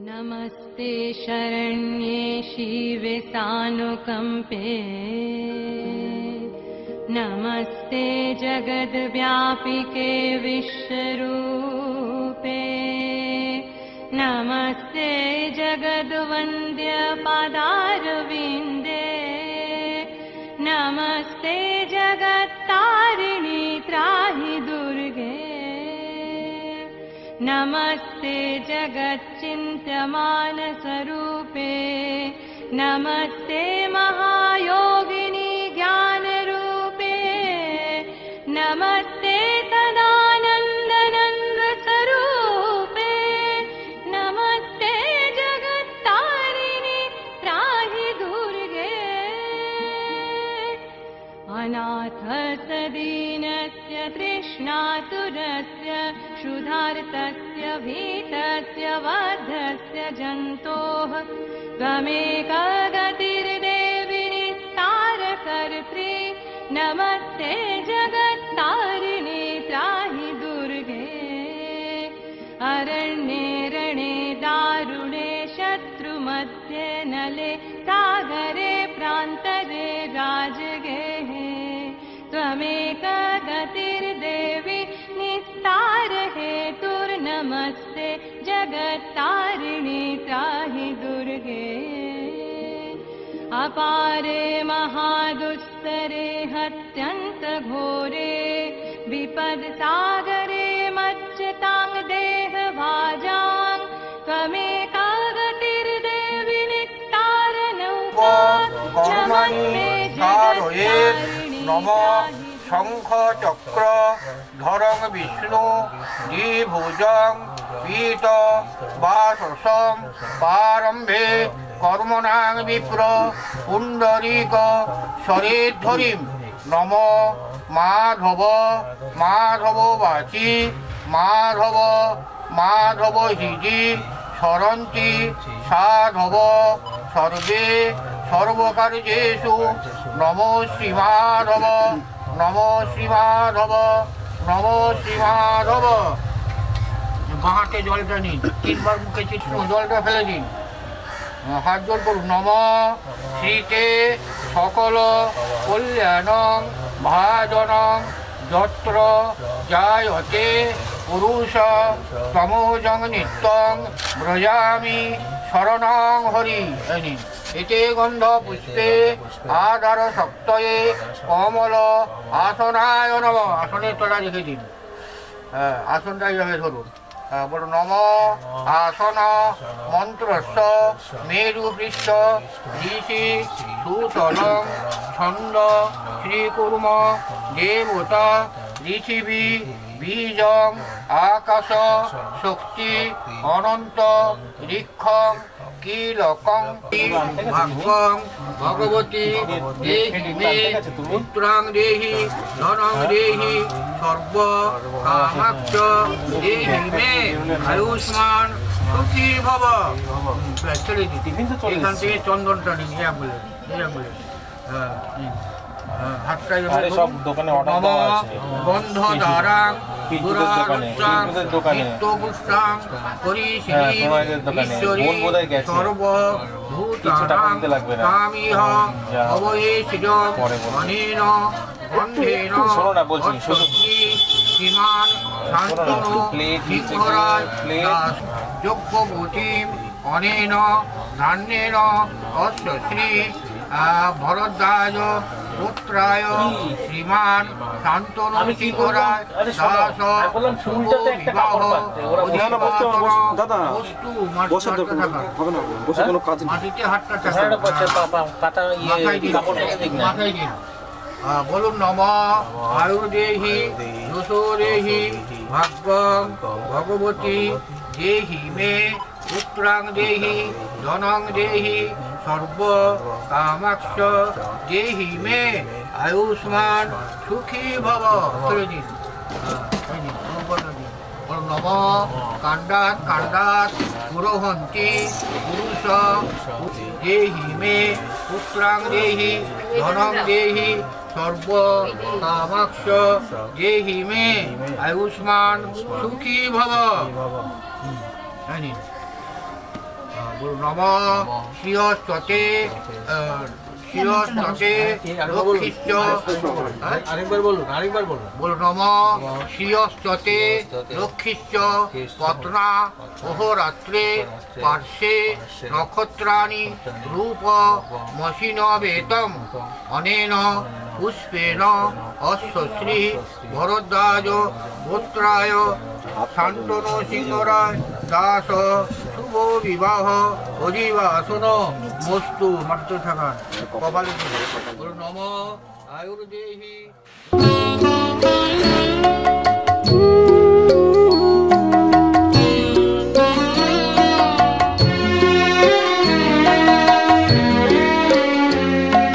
नमस्ते शरण्ये शिवे सानुकंपे नमस्ते जगद्व्यापिके विश्वरूपे नमस्ते जगद्वन्द्य पादारविन्दे नमस्ते जगत्तारिणी त्राहि दुर्गे नमस्ते जगच्चिन्त्यमान स्वरूपे नमस्ते महायोगिनी ज्ञानरूपे नमस्ते तदानन्दनन्द स्वरूपे नमस्ते जगत्तारिणी त्राहि दुर्गे अनाथसदीनस्य तृष्णातुरस्य क्षुधार्तस्य भीतस्य वधस्य जन्तोः त्वमेका गतिर्देवि निस्तारकर्त्री नमस्ते जगत्तारिणी त्राहि दुर्गे अरण्ये रणे दारुणे शत्रुमध्ये नले सागरे प्रान्तरे राजगेहे त्वमेका गतिर्देवि निस्तार हेतुर्नमस्ते जगत्तारिणी त्राहि दुर्गे अपारे महादुस्तरे हत्यन्तघोरे विपदसागरे मच्यतां देहभाजां त्वमेका गतिर्देवि निस्तारनौका नमस्ते जगत्तारिणी नमः शंख चक्र धरं विष्णु द्विभुजं पीत वाससं पारम्भे कर्मणां विप्र पुण्डरीक शरेद्धरिं नमो माधव माधव वाची माधव माधव हिजी सरन्ति साधव सर्वे सर्वकार्येषु नमो श्रीमाधव नमो श्रीमाधव नमो श्रीमाधव बाहाते जलटा निन तीनबार मुखे चित्त जलटा फेले दिन हाथ जोड़ करुन नम श्रीते सकल कल्याणं भाजनं यत्र जायते पुरुष तमोजं नित्यं व्रजामि शरणं हरि एते गंध पुष्पे आधार शक्तये कमल आसनाय नमः आसने तला रेखे दिन आसनटा এইভাবে ধরুন বলো নম आसन मंत्रस्थ मेरुपृष्ठ ऋषि सुतलं छंद श्रीकुर्म देवता पृथिवी बीजं आकाश शक्ति अनंत ऋक्षं कीलकं भाग्यं भगवती देहि मे पुत्रं देहि धनं देहि सर्व कामाक्ष देहि मे आयुष्मान सुखी भव चले एखान থেকে চন্দনটা নিয়ে বলে गंध दारां दुरारुषां नित्यपुष्टां परिश्री ईश्वरी सर्वभूतानां कामिह अवयेषिजं अनेन गन्धेन श्रीमान शान्तनु सिंहराज यज्ञभूतिं अनेन धान्येन अस्य श्री भरद्वाज पुत्राय श्रीमान शान्तनु सिंहराज दास शुभ विवाह माटिते हाथटा बोलुन नम आयुर्देहि यशोदेहि भाग्यं भगवती देहि मे पुत्रं देहि धनं देहि सर्व कामाक्ष देहि मे आयुष्मान सुखी भव नम कांडात कांडात पुरोहन्ति पुरुष देहि मे पुत्रं देहि धनं देहि सर्व कामाक्ष देहि मे आयुष्मान सुखी भव নম শ্রীয়স্তে লক্ষ্মীশ্চ আরেকবার বলুন বলুন নম শ্রীয়স্তে লক্ষ্মীশ্চ পত্না অহোরাত্রে পার্শ্বে নক্ষত্রাণি রূপ মসিনবেতম অনেন পুষ্পেন অশ্বশ্রী ভরদ্বাজ গোত্রায় শান্তনু সিংহরায় দাস শুভ বিবাহ অধিবাসন মস্তু মাত্র থাকা কপালে নম আয়ুর্দেহি।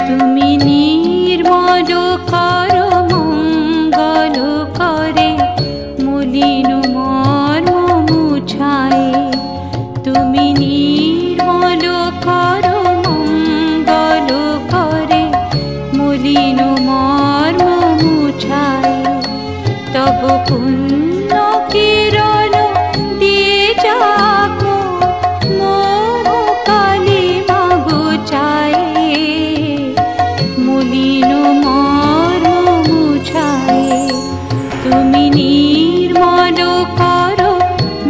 তুমি নির্মল কর মঙ্গল করে মলিন মর্ম মুছায়ে। তুমি নির্মল কর মঙ্গল করে মলিন মর্ম মুছায়ে। তব পুণ্য কিরণ দিয়ে যাক মোহ কালিমা ঘুচায়ে। মলিন মর্ম মুছায়ে। তুমি নির্মল কর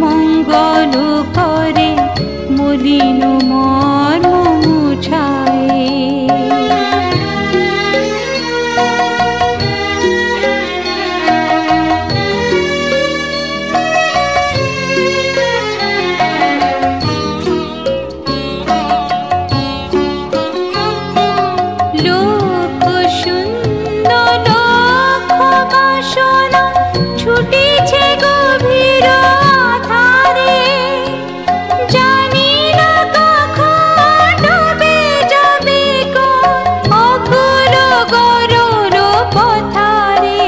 মঙ্গল করে মলিন মর্ম মুছায়ে। লোক শূন্য লক্ষ বাসনা ছুটিছে গভীর আধারে। জানি না কখন ডুবে যাবে কোন অকুল গরল পথারে।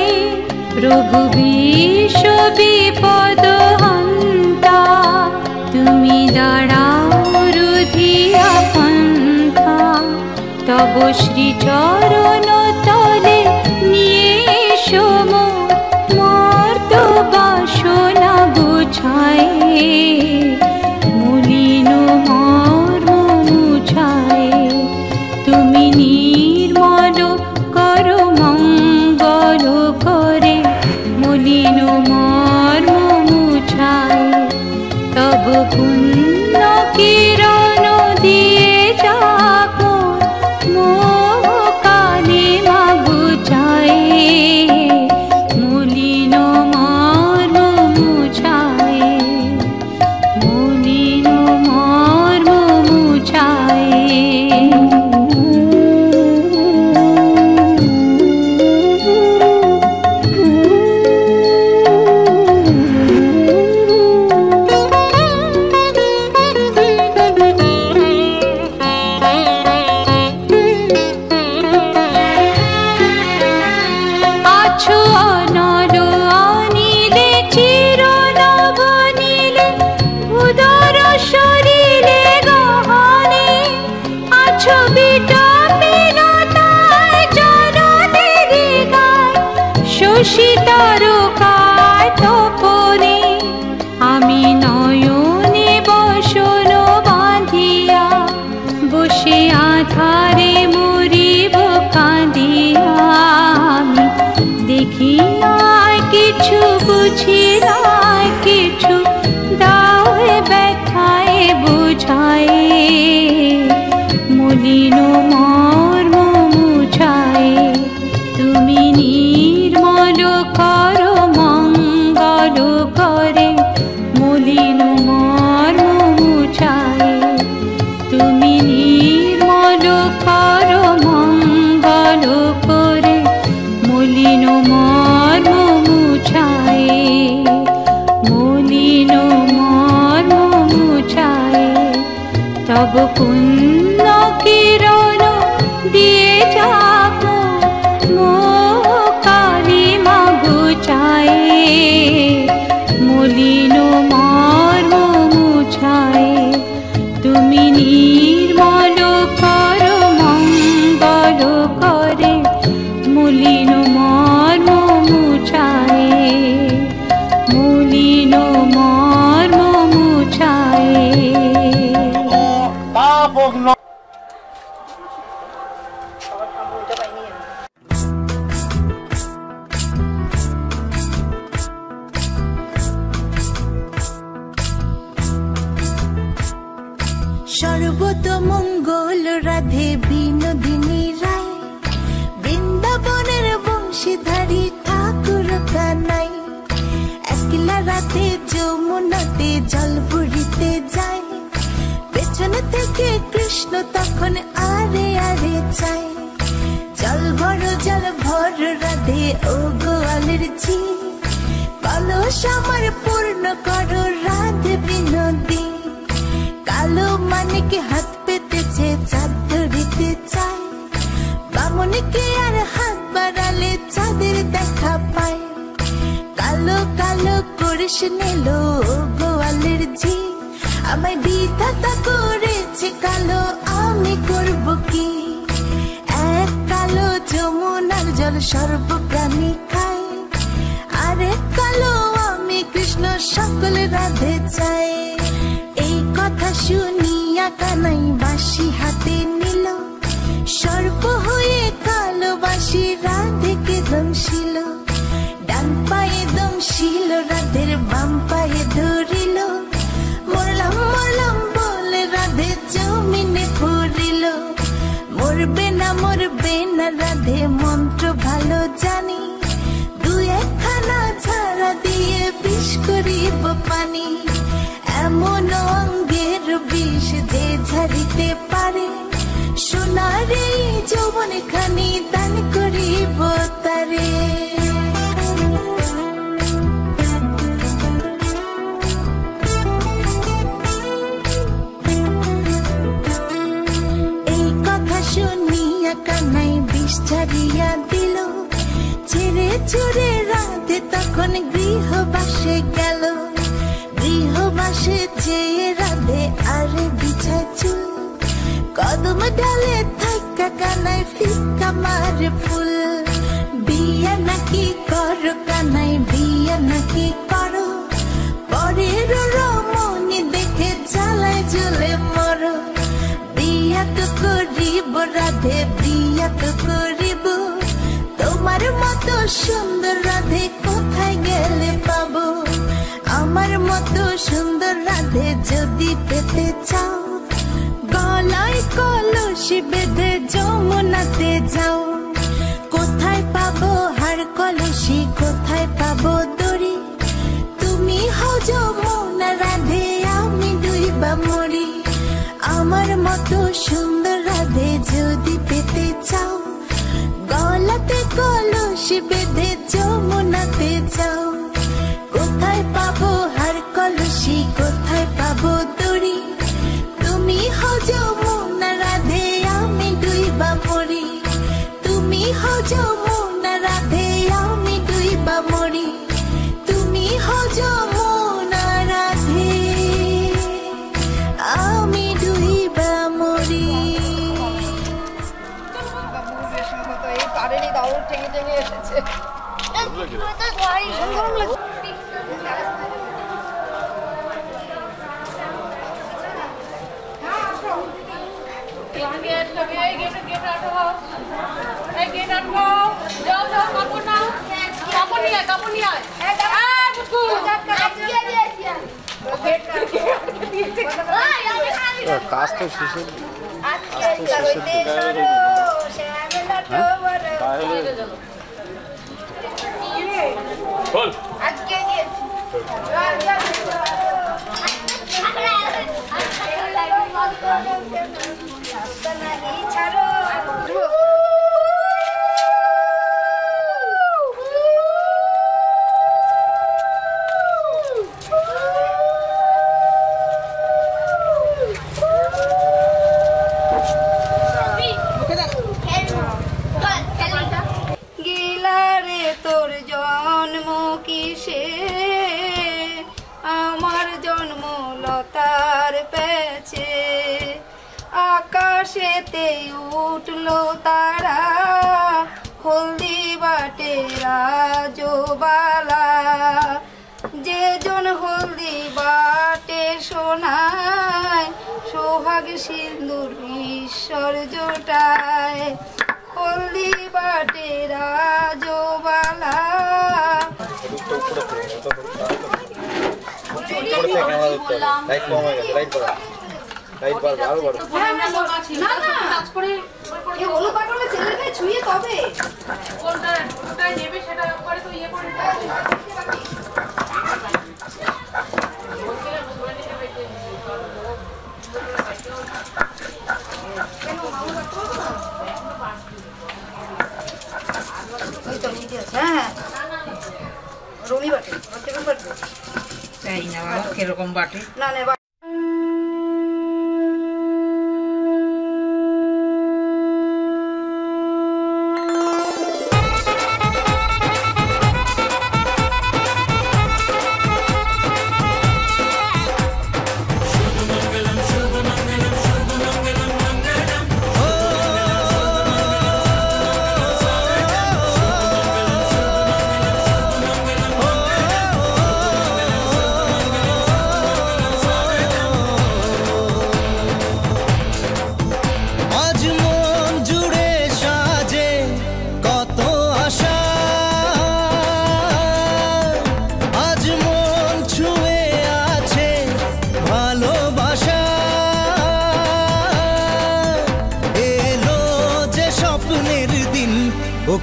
প্রভু বিশ্ব বিপদ হন্তা তুমি দাঁড়াও রুধিয়া পন্থা। তব শ্রীচরণ তলে নিয়ে এসো মর্ত বাসনা গুছায়ে। মলিন মর্ম মুছায়ে। তুমি নির্মল কর মঙ্গল করে মলিন মর্ম মুছায়ে। তব পুণ্য কিরণ দিয়ে যাক মোহ কালিমা ঘুচায়ে। মলিন মর্ম মুছায়ে। মলিন মর্ম মুছায়ে। আছো অনল অনিলে চির নবনীলে উদর শরীরে গহনে। আছো বিটপিনতায় জনদের গায় শশী তারকায় তপনে। আমি নয়নে বসন বাঁধিয়া বসে আধারে মরিব কাঁদিয়া। আমি দেখি নাই কিছু বুঝি নাই কিছু দাও ব্যথায় বুঝায়ে। মলিন মর্ম মুছায়ে। তুমি নির্মল কর মঙ্গল করে মলিন মর্ম মুছায়ে। তুমি নির্মল কর মঙ্গল করে মলিন মর্ম মুছায়ে। মলিন মর্ম মুছায়ে। তব পুণ্য কিরণ দিয়ে যাক মোহ কালিমা ঘুচায়ে। মলিন মর্ম মুছায়ে। তুমি নির্মল কর মঙ্গল করে মলিন মর্ম মুছায়ে। মলিন মর্ম মুছায়ে। জগত মঙ্গল রাধে বিনোদিনী রায়, বৃন্দাবনের বংশীধারী ঠাকুর কানাই। একলা রাতে যমুনাতে জল ভরিতে যায়, পেছনে থেকে কৃষ্ণ তখন আরে আরে চায়। জল ভর রাধে ও গোয়ালের ঝি, কলস আমার পূর্ণ করো রাধে বিনোদী। কালো মানিকে হাত পেতেছে চাঁদ ধরিতে চায়, বামুনকে আর হাত বাড়ালে চাঁদের দেখা পায়। কালো কালো করিস নিল গোয়ালের ঝি, আমায় বিধাতা করেছে কালো, আমি করব কি? এক কালো যমুনার জল সর্বপ্রাণী খায়, আরেক কালো আমি কৃষ্ণ সকল রাধে চাই। এই কথা শুনিয়া কানাই বাঁশি হাতে নিল, সর্প হয়ে কালো বাঁশি রাধেকে দংশিল। ডান পায়ে দংশিল রাধের, বাম পায়ে ধরিল, মরলাম মরলাম বলে রাধে জমিনে পড়িল। মরবে না রাধে মন্ত্র ভালো জানি, দু একখানা ছাড়া দিয়ে বিষ করিব পানি। এমন অঙ্গের বিষ যে ঝাড়িতে পারে, সোনার এই যৌবন খানি দান করিব তারে। এই কথা শুনিয়া কানাই বিষ ছাড়িয়া দিল, ছেড়ে ছুড়ে রাধে তখন গৃহবাসে গেল। গৃহবাসে চেয়ে রাধে আরে বিছায় চুল, কদম ডালে থাকা কানাই ফিকা মারে ফুল। বিয়া নাকি করো কানাই, বিয়া নাকি করো, পরের রমণী দেখে জ্বালায় জ্বলে মরো। বিয়া তো করিব রাধে, বিয়া তো করিব, তোমার মতো সুন্দর রাধে কোথায় গেলে পাবো? আমার মতো সুন্দর রাধে যদি পেতে চাও, গলায় কলসি বেঁধে যমুনাতে যাও। কোথায় পাবো হার কলসি, কোথায় পাবো দড়ি? তুমি হও যমুনা রাধে, আমি ডুইবা মরি। আমার মতো সুন্দর রাধে যদি পেতে চাও, গলাতে কলসি বেঁধে যমুনাতে যাও। কোথায় পাবো হার কলসি, কোথায় পাবো দড়ি? তুমি হও যমুনা রাধে, আমি ডুইবা মরি। তুমি হও যমুনা রাধে, আমি ডুইবা মরি। তুমি হও যমুনা রাধে, আমি ডুইবা মরি। পারেনি দাও, ঠেঙে ঠেঙে এসেছে। কাজ তো শেষে গিলারে তোর জন্ম কিসে, আমার জন্ম লতার পেছে। আকাশেতে উঠলো তারা, হলদি বাটে রাজবালা। যে জন হলদি বাটে সোনায়, সোহাগ সিন্দুর ঈশ্বর জোটায়। হলদি বাটে রাজবালা। হ্যাঁ, না এই হলুদ পাগলে ছেলেকে ছুঁয়ে তবে কোনটা নেবে সেটা পরে তো ইয়ে করে রুমি বাটে তাই না বাবা কিরকম বাটে না না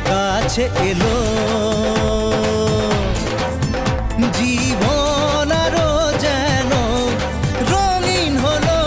কাছে এলো জীবন আরো যেন রঙিন হলো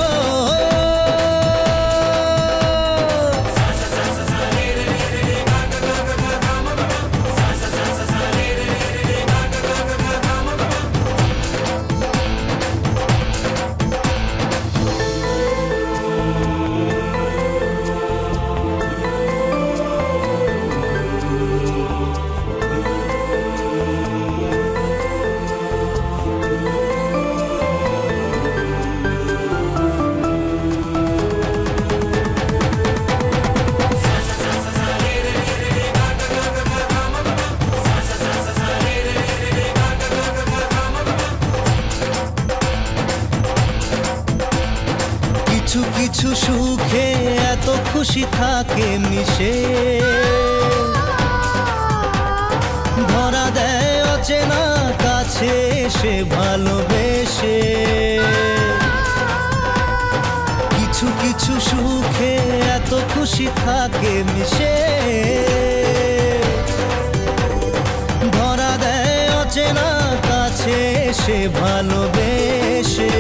কিছু সুখে এত খুশি থাকে মিশে ধরা দেয় অচেনা কাছে সে ভালোবেসে কিছু কিছু সুখে এত খুশি থাকে মিশে ধরা দেয় অচেনা কাছে সে ভালোবেসে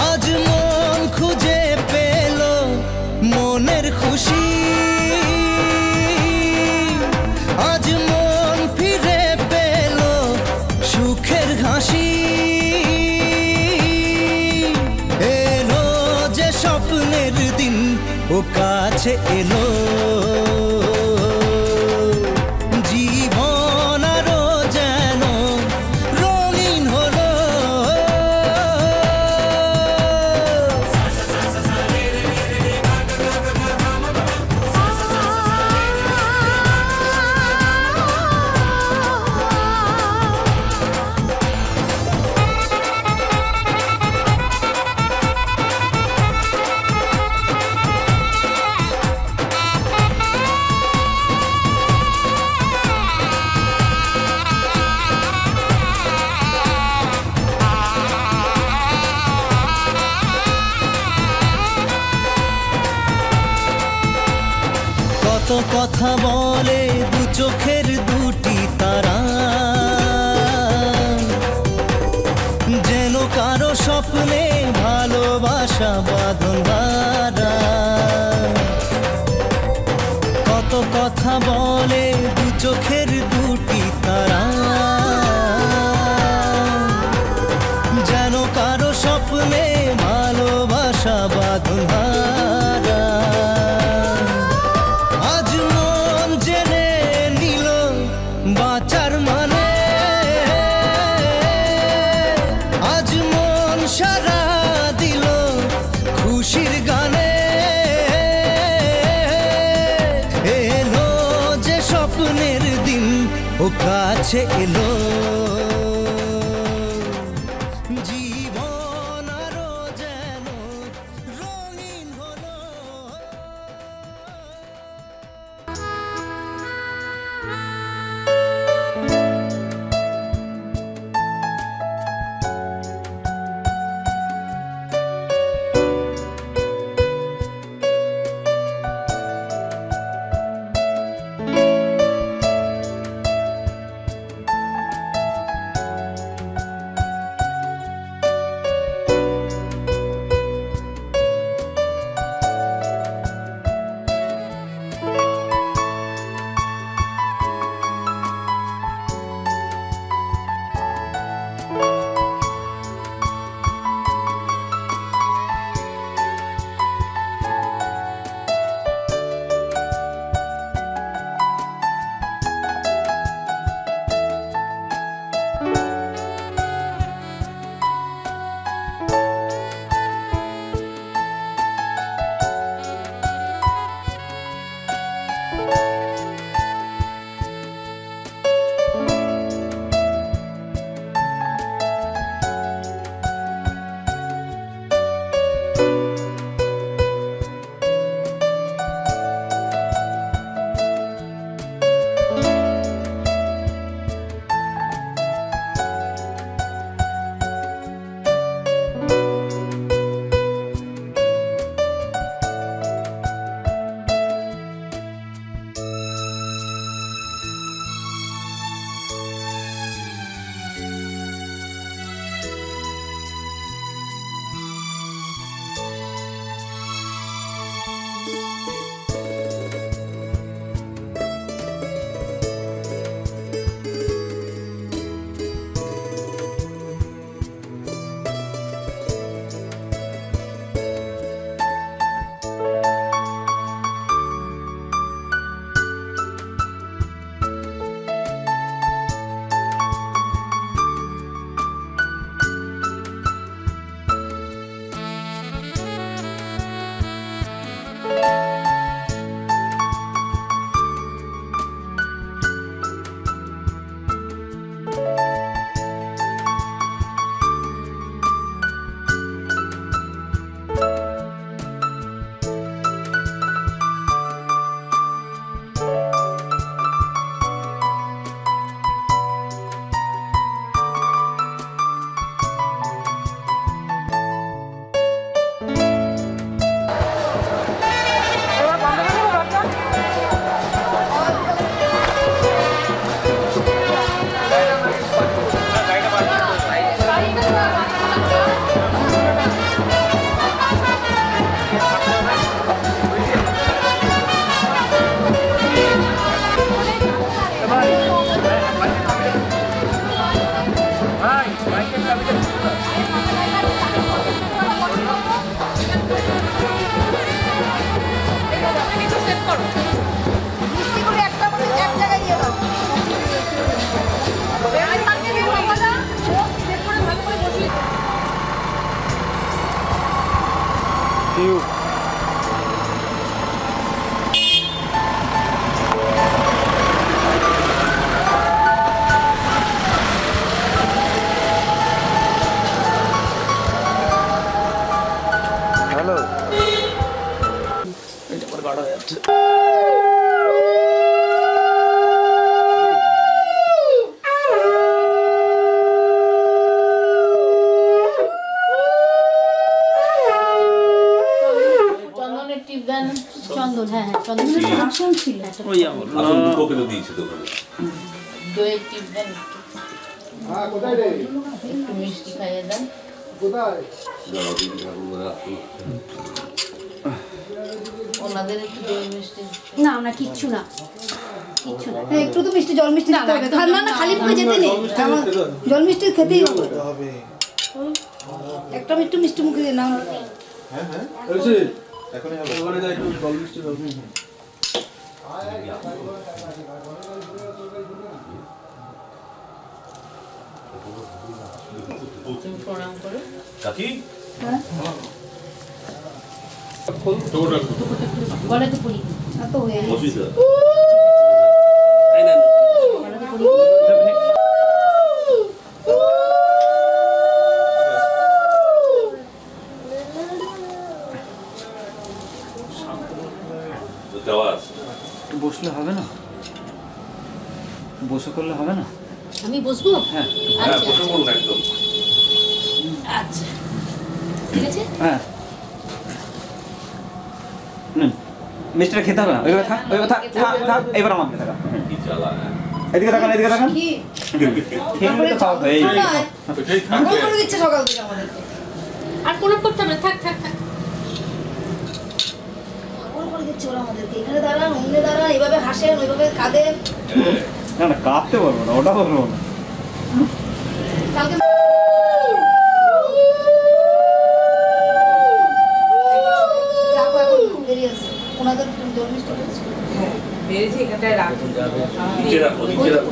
আজ মন খুঁজে পেল মনের খুশি আজ মন ফিরে পেল সুখের হাসি এলো যে স্বপ্নের দিন ও কাছে এলো জীবন আরো যেন রঙিন হলো কত কথা বলে দু চোখের দুটি তারা যেন কারো স্বপ্নে ভালোবাসা বাঁধন ধরা কত কথা বলে দু চোখের দুটি তারা যেন কারো স্বপ্নে ভালোবাসা বাঁধন ধরা আজ মন জেনে নিল বাঁচার মানে আজ মন সারা দিল খুশির গানে এলো যে স্বপ্নের দিন ও কাছে এলো জীবন আরো যেন রঙিন হলো চন্দন, হ্যাঁ হ্যাঁ চন্দন আসন ছিল, দইয়ের টিপ দেন, একটু মিষ্টি খাইয়ে দেন। ওনাদের একটু দই মিষ্টি। না আমরা কিচ্ছু না, কিচ্ছু না, একটু তো মিষ্টি জল মিষ্টি দিতে হবে। না না খালি মুখে যেতে নেই, জল মিষ্টি খেতেই হবে। একটা একটু মিষ্টি মুখে দিয়ে নাও। হ্যাঁ হ্যাঁ এখনই হবে, ওখানে যাই একটু জল মিষ্টি দাও। প্রণাম করে কাকি হ্যাঁ গলাতে পড়ি না তো হয়ে গেছে। বসলে হবে না, বসে করলে হবে না। আমি বসবো? হ্যাঁ বসে পড়ুন একদম। আচ্ছা ঠিক আছে। হ্যাঁ মিষ্টিটা খেতে হবে না, ওইভাবে থাক, ওইভাবে থাক, থাক। এবার আমাকে থাকা, এদিকে থাকান, এদিকে থাকান। খেয়ে তো খাওয়া হয়ে যাবে। করে দিচ্ছে সকাল থেকে আমাদেরকে। আর কোনো করতে হবে না, থাক থাক থাক। করে দিচ্ছে ওরা আমাদেরকে, এখানে দাঁড়ান, অমনে দাঁড়ান, এইভাবে হাসেন, ওইভাবে কাঁদেন। না না কাঁদতে পারবো না, ওটা পারবো না। কালকে বেরিয়ে আসে ওনাদের জল মিষ্টি করেছে। বেরিয়েছি এখানটায় রাখুন, নিচে রাখো, নিচে রাখো।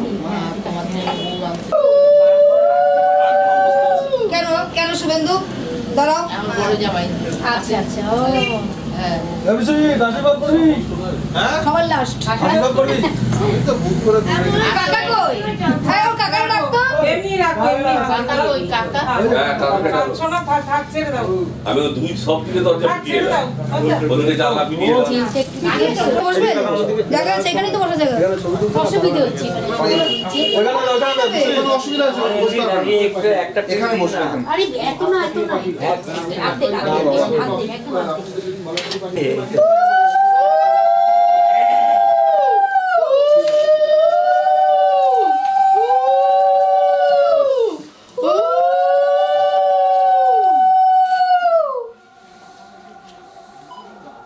কেন কেন শুভেন্দু দাঁড়াও। আমার বড় জামাই। আচ্ছা আচ্ছা ও হ্যাঁ সবার লাস্ট। কাকা কই? হ্যাঁ ওর কাকার ডাকতো। এমনি রাখো, এমনি কাকা কই কাকা? হ্যাঁ কাকাকে ডাকো। শোনা থাক ছেড়ে দাও, আমি তো দুই সব দিকে দরজা পিটিয়ে দাও, ওদিকে জানলা পিটিয়ে দাও। আগে বসবে জায়গা আছে, এখানেই তো বসা জায়গা। অসুবিধা হচ্ছে এখানে বসে আরে এত না এত না আর্ধেক একদম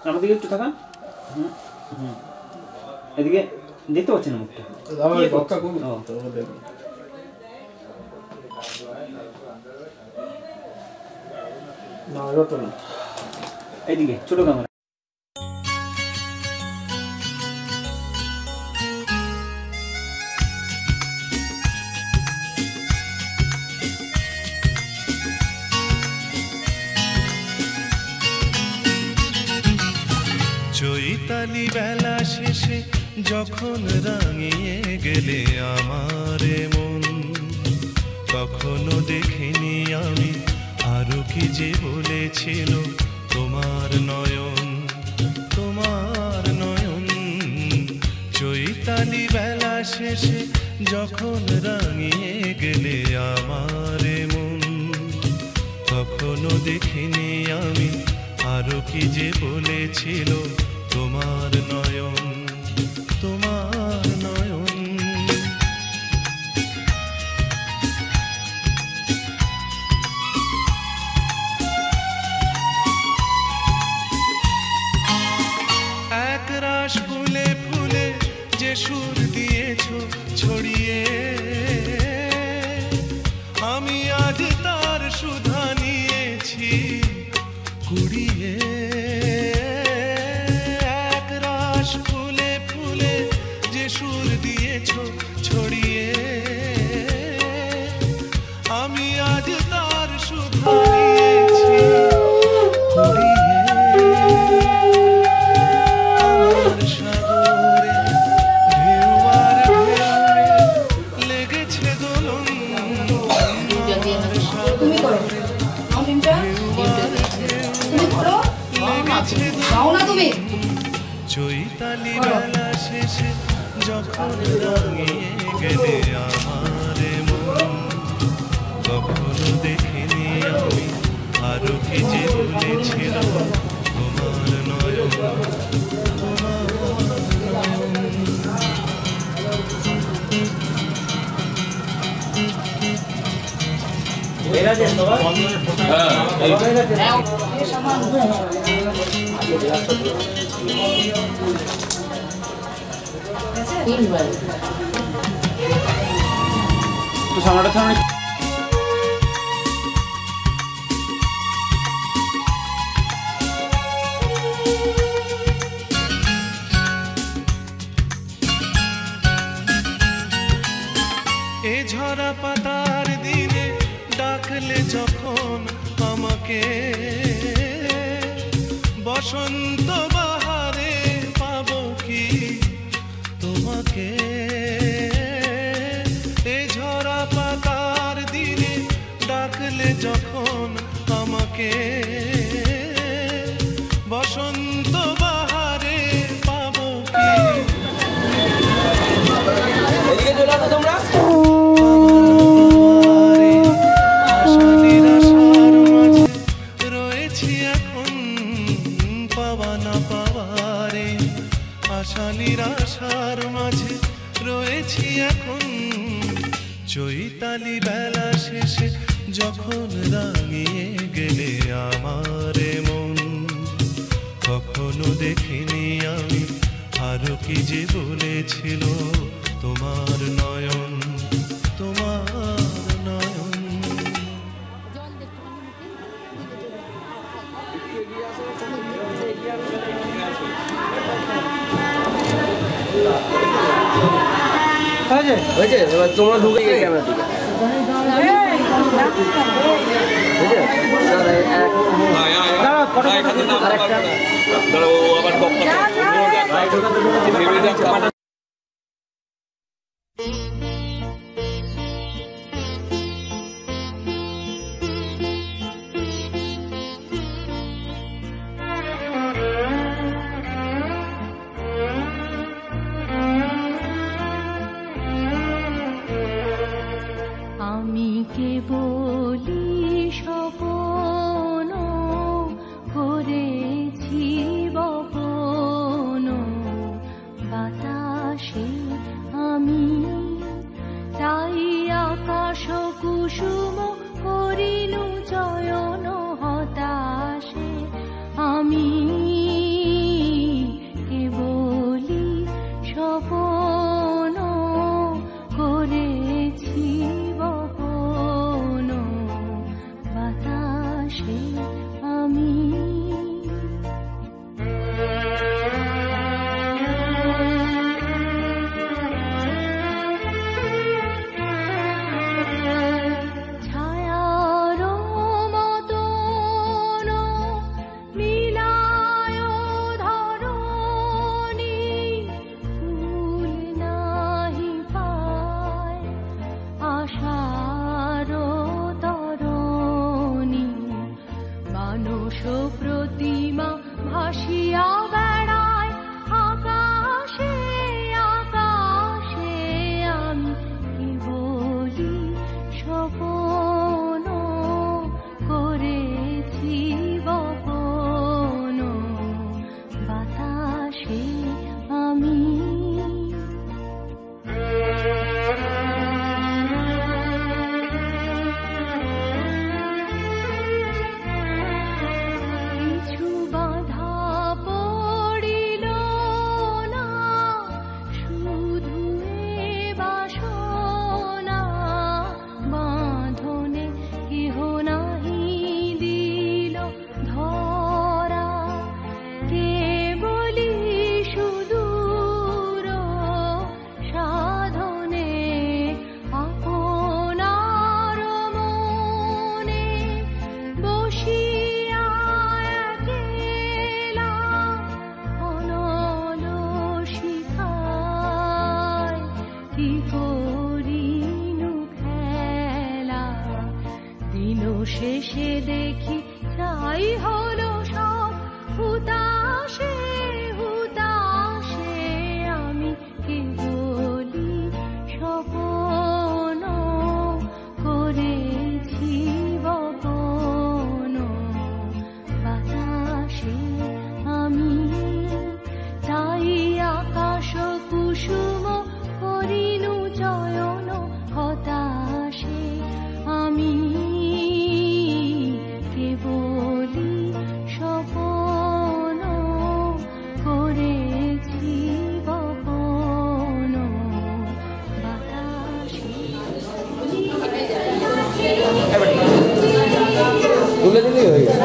আমাদেরকে একটু থাকান। এদিকে দেখতে পাচ্ছি না মুখটা। এইদিকে ছোট ক্যামেরা। চৈতালি বেলা শেষে যখন রাঙিয়ে গেলে আমার মন, কখনো দেখিনি আমি আরো কি যে বলেছিল তোমার নয়ন, তোমার নয়ন। চৈতালি বেলা শেষে যখন রাঙিয়ে গেলে আমার মন, কখনো দেখিনি আমি আরো কি যে বলেছিল তোমার নয়ন, তোমার নয়ন। এক রাশ ফুলে ফুলে যে সুর দিয়েছো ছড়িয়ে, আমি আজ তার সুধা নিয়েছি কুড়িয়ে এক রাশ ফুলে ফুলে যে সুর দিয়েছ ছড়িয়ে আমি আজ তার সুধা নিয়েছি কুড়িয়ে আমার সাগরে ঢেউ আর ঢেউয়ে লেগেছে দোলন তুমি করো তুমি চৈতালি বেলা শেষে যখন রাঙিয়ে গেলে আমারে মন কখনো দেখিনি আমি আরো কি যে বলেছিল তোমার নয়ন তো সামনেটা সামনে এ ঝরা পাতার দিনে ডাকলে যখন আমাকে বসন্ত বাহারে পাবো কি তোমাকে এ ঝরা পাতার দিনে ডাকলে যখন আমাকে বসন্ত বাহারে পাবো কি এদিকে চলে আসো তোমরা নিরাশার মাঝে রয়েছি এখন চৈতালি বেলা শেষে যখন রাঙিয়ে গেলে আমারে মন কখনো দেখিনি আমি আরো কি যে বলেছিল তোমার নয়ন তোমার নয়ন হয়েছে এবার তোমরা ঢুকে গিয়ে ক্যামেরা দিকে আমি কেবলি স্বপ্ন করেছি বপন বাতাসে আমি তাই আকাশ কুসুম করিনু চয়ন হতাশে আমি কেবলি স্বপ্ন করেছি বপন বাতাসে আমি ছায়ার মতন নীলায় ধরণী ফুল নাহি পায় আশার তরণী দিন শেষে দেখি তাই হলো সব হুতাশে হুতাশে আমি কেবলই স্বপ্ন করেছি বপন বাতাসে আমি তাই আকাশ কুসুম করিনু চয়ন হতাশে আমি কেবলই স্বপ্ন করেছি বপন বাতাসে। তুলে দিলেই হয়ে গেল।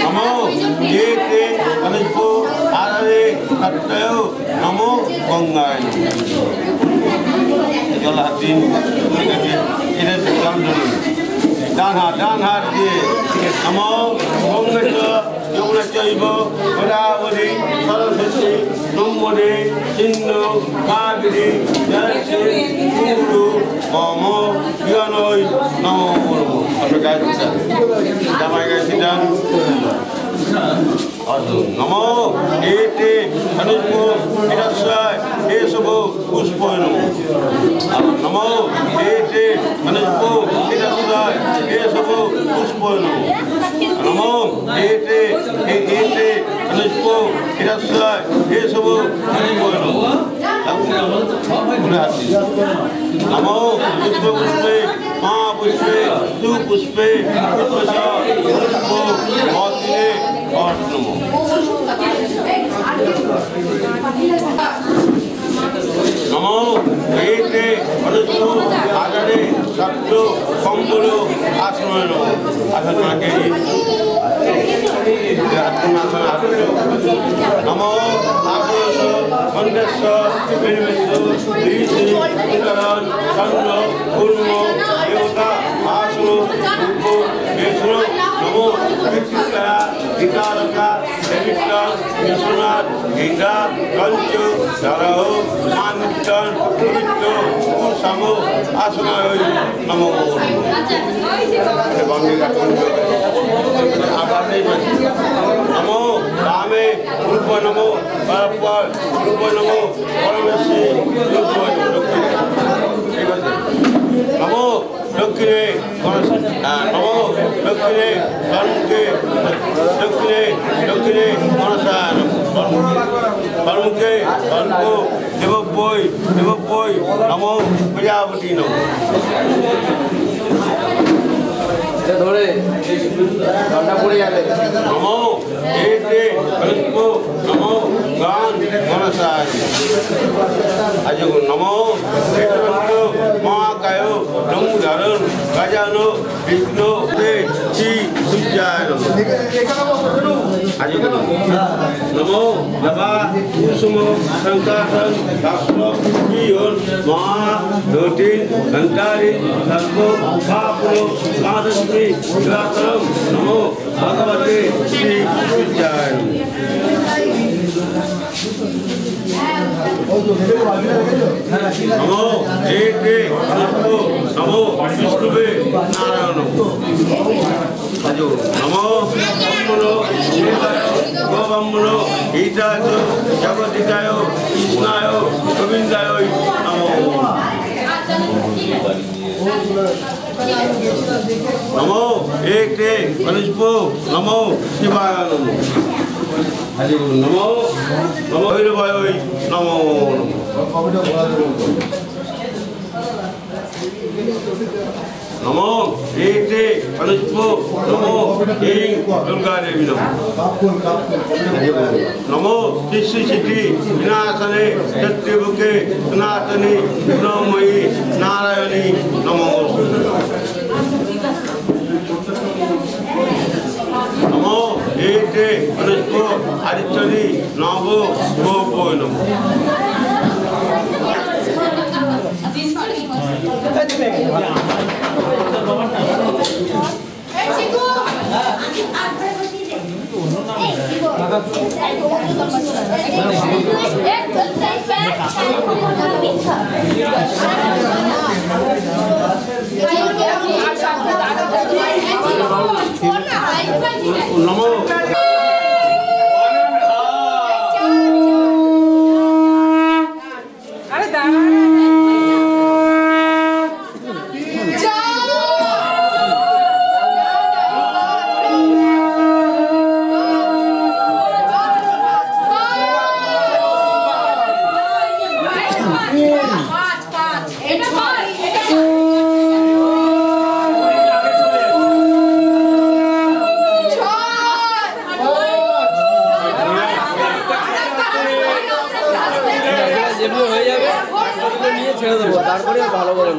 नमो ये ते अनिपो आरे सत्यो नमो गंगाय जल हाथी इधर से काम दो दान हाथ दिए नमो गंगेश यमुनचैव गोदावरी सरस्वती नर्मदे सिन्धु कावेरी जलस्मिन् कुरु मम ज्ञानय नमो नमो एते धनुष्को इदस्साय एसवो पुष्पयनो नमो एते धनुष्को इदस्साय एसवो पुष्पयनो नमो एते धनुष्को इदस्साय एसवो पुष्पयनो नमो पुष्पे महापुष्पे सुपुष्पे पुष्पशा पुष्पो मौतिने और नमो नमो एते अनुष्ठु आदरे सत्यो संबुलो आश्रमनो आसनाके नमो आसनस मंदस्स विनिमित्त दीति इंद्रान चंद्र पूर्व देवता आसनो रूपो येसुनो नमो विचित्रा विकारका देविता विश्वनाथ गंगा कंचु धरहो मानितन पवित्र समो आसनाय नमो नमो रामे रूप नमो परपर रूप नमो परमेश्वरी रूप नमो दक्षिणे नमो दक्षिणे कर्मुखे दक्षिणे मनसा कर्मुखे कर्मो देवपोय नमो प्रजापति नमो ধরে ঠান্ডা পড়ে যাবে नमो एते कल्पो नमो गान मनसाय आज नमो एतवंतो महाकायो नमोधारण गजानो विष्णु ते श्री सूर्याय आज नमो नवा कुसुमो संकासन शास्त्र जीवन महा ज्योतिन संकारी सर्वो पापो मादस्मी ग्रातरम नमो भगवते श्री सूर्याय नमो एते नमो विष्णुवे नारायण आज नमो ब्रह्मणो गोब्रह्मणो गीताय जगदिकाय कृष्णाय गोविंदाय नमो नमो एते कनिष्पो नमो शिवाय नमो हरि नमो नमो भैरवाय नमो नमो एते कनिष्पो नमो ऐं दुर्गा देवी नमो सिद्धि सिद्धि विनाशने सत्यमुखे सनातनी गुणमयी नारायणी नमो नमो एते कनिष्पो आदित्यनी नमो गोपो नमो নমো তারপরে ভালো করে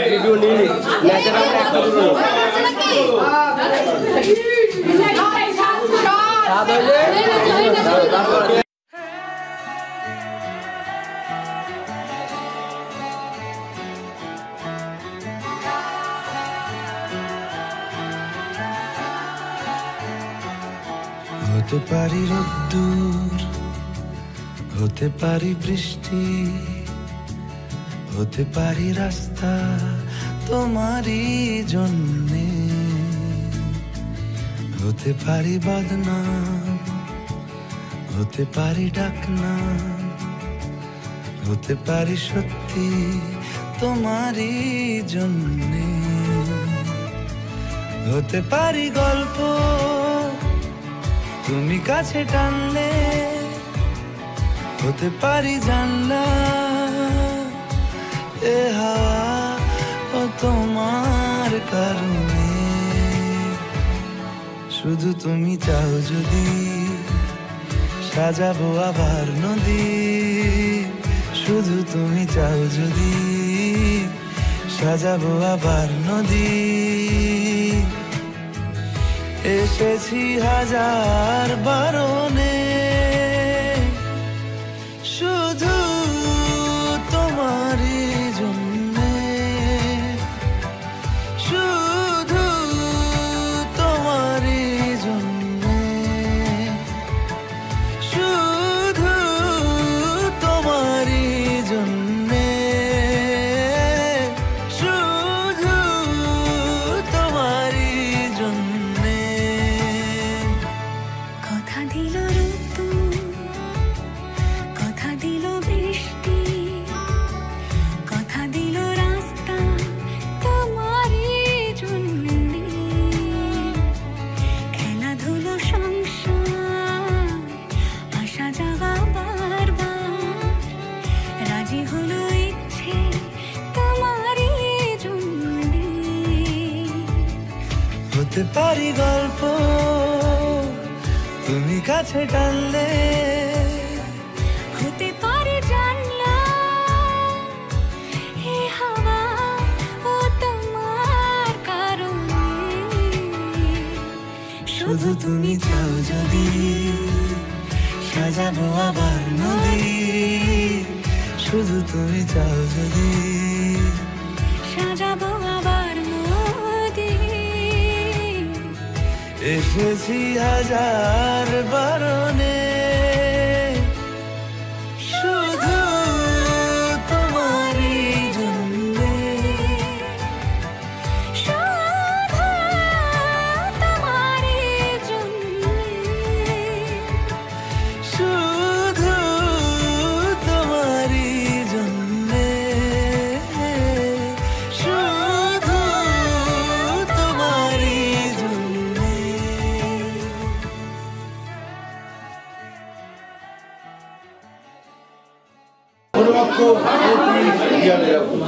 ভিডিও নিয়ে নি ন্যাচারাল একটা দুটো হতে পারি রোদ্দুর হতে পারি বৃষ্টি হতে পারি রাস্তা তোমারই জন্যে হতে পারি বদনাম হতে পারি ডাকনাম হতে পারি সত্যি তোমারই জন্যে হতে পারি গল্প তুমি কাছে টানলে হতে পারি জানলা এ হাওয়া ও তোমার কারণে শুধু তুমি চাও যদি সাজাবো আবার নদী শুধু তুমি চাও যদি সাজাবো আবার নদী এসেছি হাজার বারণে শুধু তোমারই জন্যে শুধু তোমারই জন্যে শুধু তোমারই জন্যে শুধু তোমারই জন্যে কথা দিল ঋতু কথা দিল বৃষ্টি কথা দিল রাস্তা তোমারই জন্যে খেলাধুলো সংসার আশা জাগা বারবার রাজি হলো ইচ্ছে তোমারই জন্যে হতে পারি গল্প তুমি কাছে টানলে হতে পারে জানলা এ হাওয়া ও তোমার কারণে শুধু তুমি চাও যদি সাজাবো আবার নদী শুধু তুমি চাও যদি সাজাবো আবার নদী এসেছি হাজার বারণে শুধু তোমারই জন্যে শুধু তোমারই জন্যে শুধু তোমারই জন্যে শুধু তোমারই জন্যে অনুবাক্য জ্ঞানে রাখুন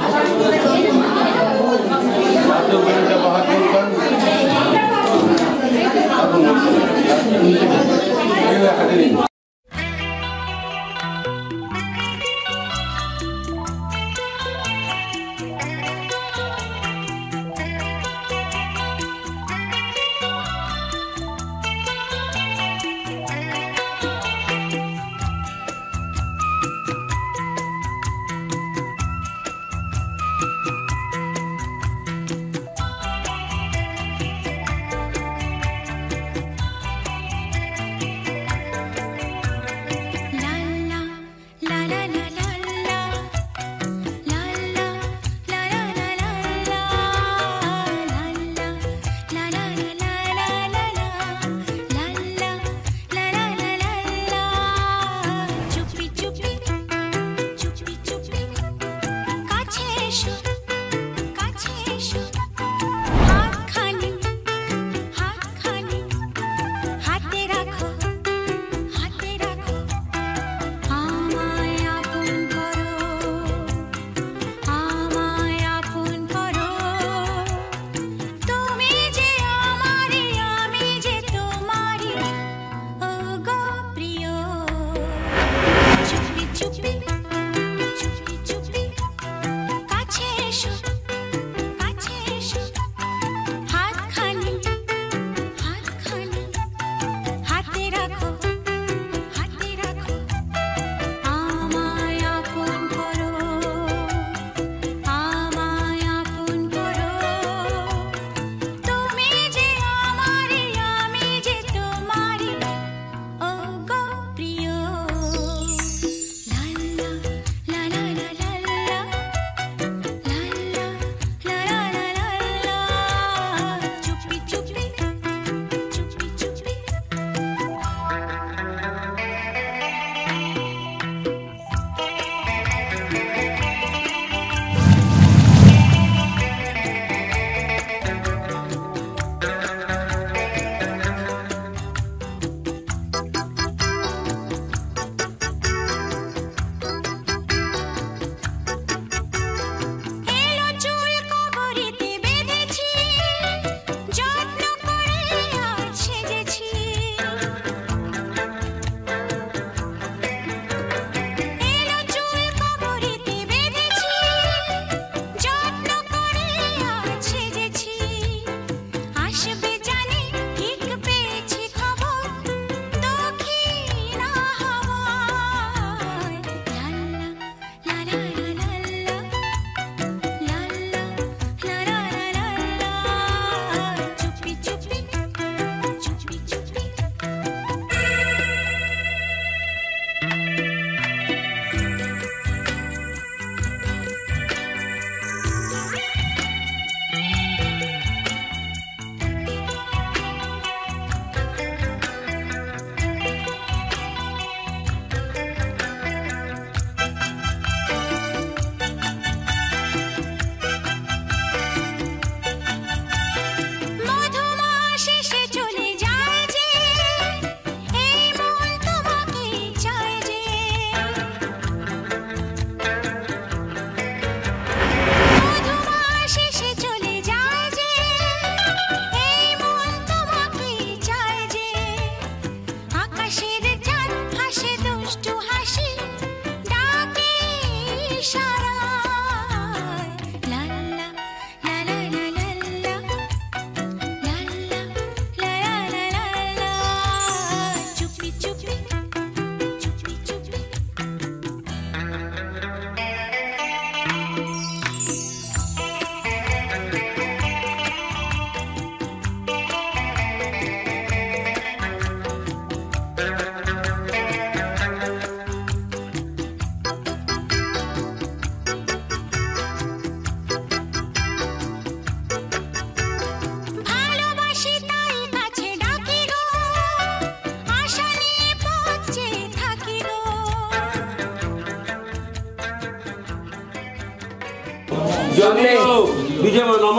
বিজয় নম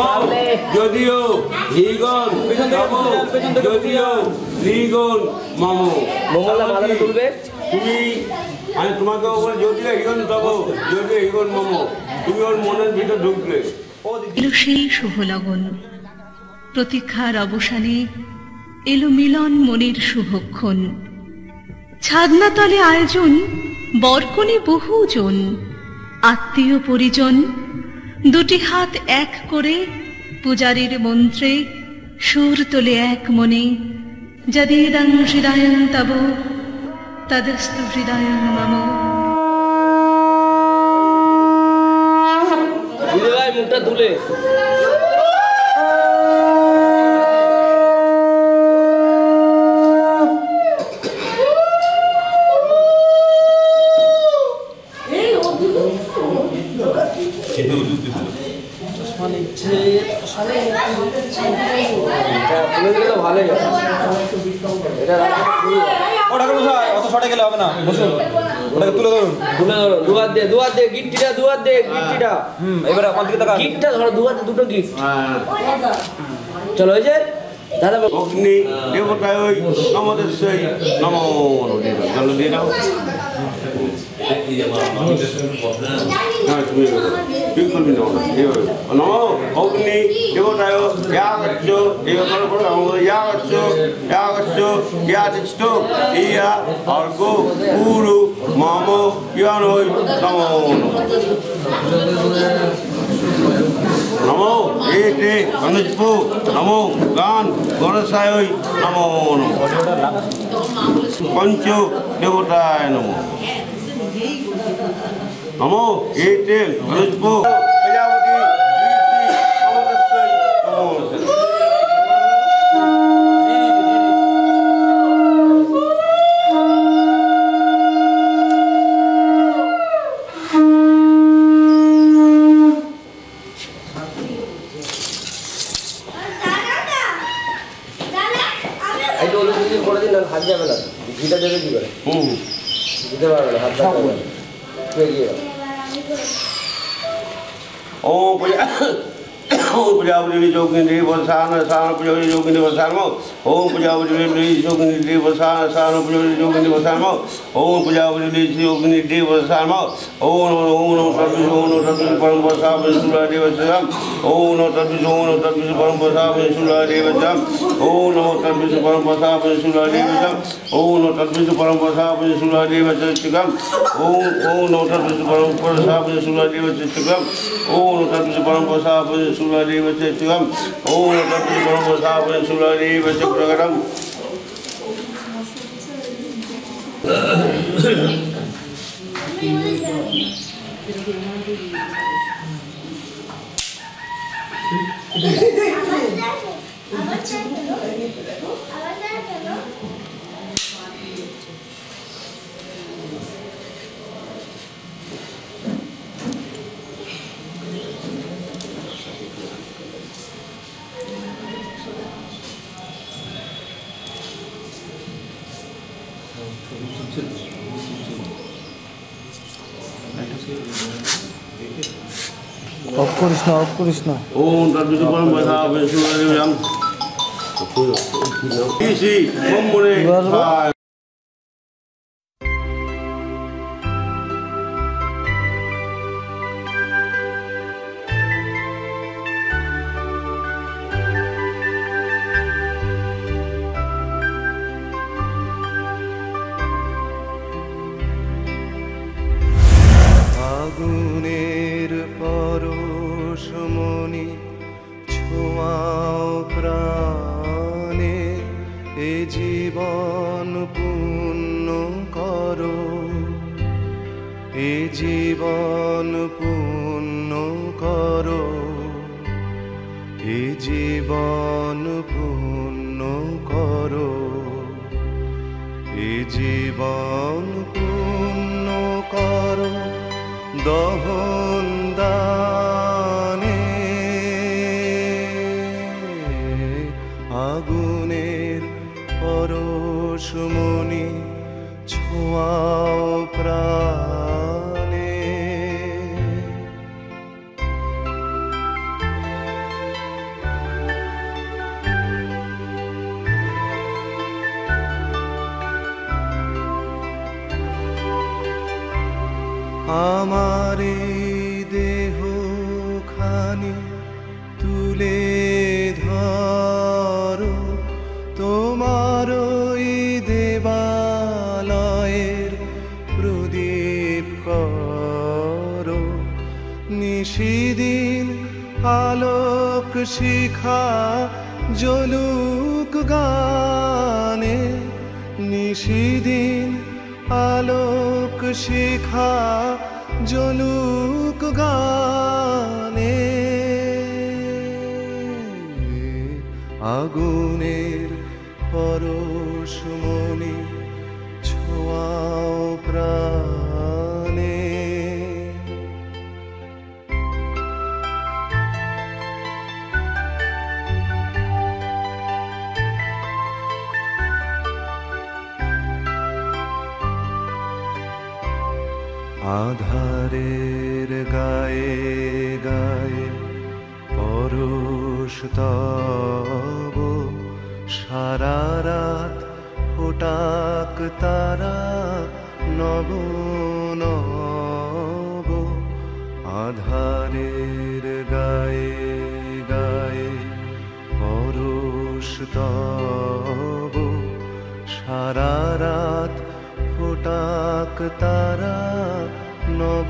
যদিও হীগণ যদিও হীগণ মম মঙ্গলদা মাথাটা তুলবে তুমি আমি তোমাকে বলে যদিও হীগণ তব যদিও হীগণ মম তুমি ওর মনের ভিতর ঢুকলে এলো সেই শুভ লগন প্রতীক্ষার অবসানে এলো মিলন মনের শুভক্ষণ ছাদনা তলে আয়োজন বরকনে বহুজন আত্মীয় পরিজন দুটি হাত এক করে পূজারীর মন্ত্রে সুর তোলে এক মনে যদিদং হৃদয়ং তব তদস্তু হৃদয়ং মম মুখটা তুলে ভালোই অত শর্টে গেলে হবে না বসুন ওটাকে তুলে ধরুন দুহাত দে গিট্টিটা গিট্টিটা এবার আমার দিকে তাকান গিটটা ধরো দুহাতে দুটো গিট চলো হয়েছে দাদা অগ্নি দেবতায় ওই আমাদের সেই নমো জল দিয়ে দাও নমো অগ্নি দেবতায় ইয়াগচ্ছ ইয়াগচ্ছ ইয়া অর্ঘ পুরু মম ইয়ানৈ নমো নমো এতে অনুজপু নমো গান গণসায় নমো নমো পঞ্চ দেবতায় নমো নমো এতে অনুজপু প্রজাপতি হাত যাবে না ঘিটা দেবে কি করে দিতে পারবে না হাত যাবে ओम प्रजापति जोगिनी वसान सान प्रजापति जोगिनी वसान ओम प्रजापति जोगिनी वसान सान प्रजापति जोगिनी वसान ओम प्रजापति जोगिनी वसान ओम नमो तद्विष परम वसाव सुलादेव सम ओम नमो तद्विष परम वसाव सुलादेव सम ओम नमो तद्विष परम वसाव सुलादेव सम ओम नमो तद्विष परम वसाव सुलादेव सम ओम नमो तद्विष परम वसाव सुलादेव सम ओम नमो तद्विष परम वसाव सुलादेव सम ओम नमो तद्विष परम वसाव सुलादेव चक्रगणम অফ করিস না ओम तद्विष परम वसाव सुलादेव सम इसी बम्बरे আগুনের পরশমণি ছোঁয়াও প্রাণে এ জীবন পূর্ণ করো এ জীবন পূর্ণ করো এ জীবন পূর্ণ করো এ জীবন পূর্ণ করো দহন দানে আগুনের পরশমণি ছোঁয়াও প্রাণে আমার দেহ খানি তুলে ধরো তোমার ওই দেবালয়ের প্রদীপ করো নিশিদিন আলোক শিখা জ্বলুক গানে নিশিদিন আলোক শিখা জ্বলুক গানে আগুনের পরশমণি ছোঁয়াও প্রাণে আধারের গায়ে গায়ে পরশ তব সারা রাত ফোটাক তারা নব নব আধারের গায়ে গায়ে পরশ তব সারা রাত ফোটাক তারা নব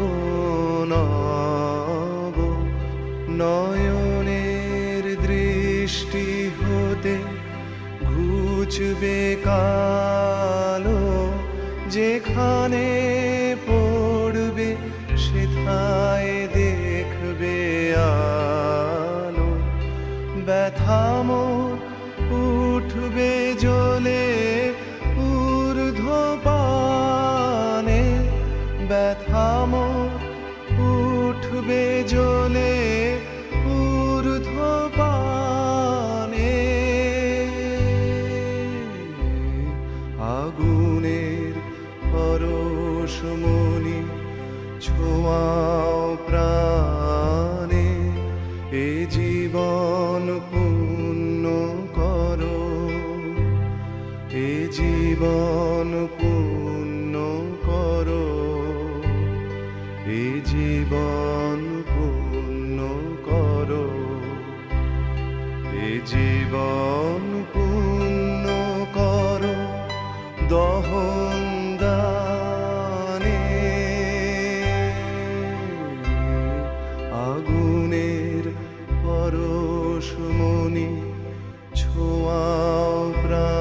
নব নয়নের দৃষ্টি হতে ঘুচবে কালো যেখানে পড়বে সেথায় দেখবে আলো ব্যথা মোর উঠবে জ্বলে ঊর্ধ্বপানে ব্যথা মোর উঠবে জ্বলে ঊর্ধ্বপানে আগুনের পরশমণি ছোঁয়াও প্রাণে এ জীবন পূর্ণ করো এ জীবন পূর্ণ করো এ জীবন পূর্ণ করো এ জীবন পূর্ণ করো দহন দানে আগুনের পরশমণি ছোঁয়াও প্রাণে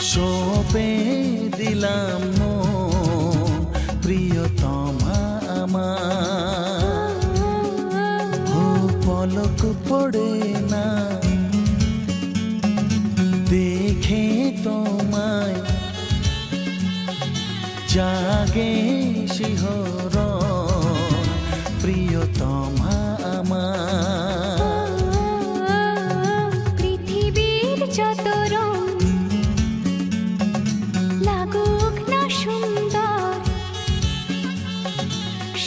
সপে দিলাম প্রিয়তমা আমার পলক পড়ে না দেখে তোমায় জাগে শিহরণ প্রিয়তমা আমার পৃথিবীর যত রং লাগুক না সুন্দর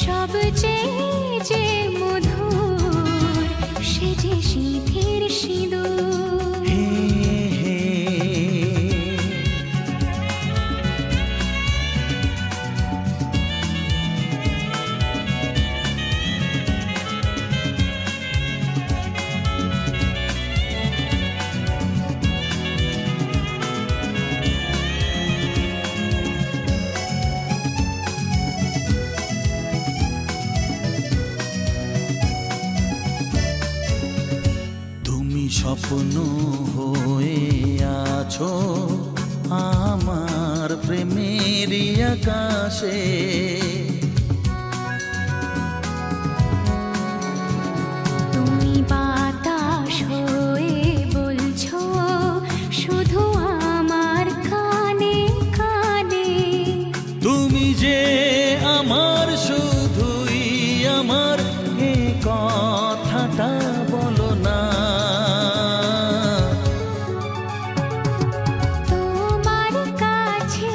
সবচেয়ে যে মধুর সে যে সিঁথির সিঁদুর স্বপ্ন হয়ে আছো আমার প্রেমের আকাশে। তুমি বাতাস হয়ে বলছো শুধু আমার কানে কানে। তুমি যে আমার শুধুই আমার, এ কথাটা বলো না। তোমার কাছে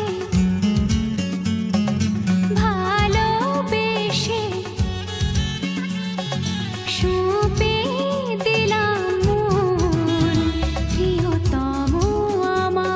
ভালোবেসে সঁপে দিলাম মন প্রিয়তম আমার।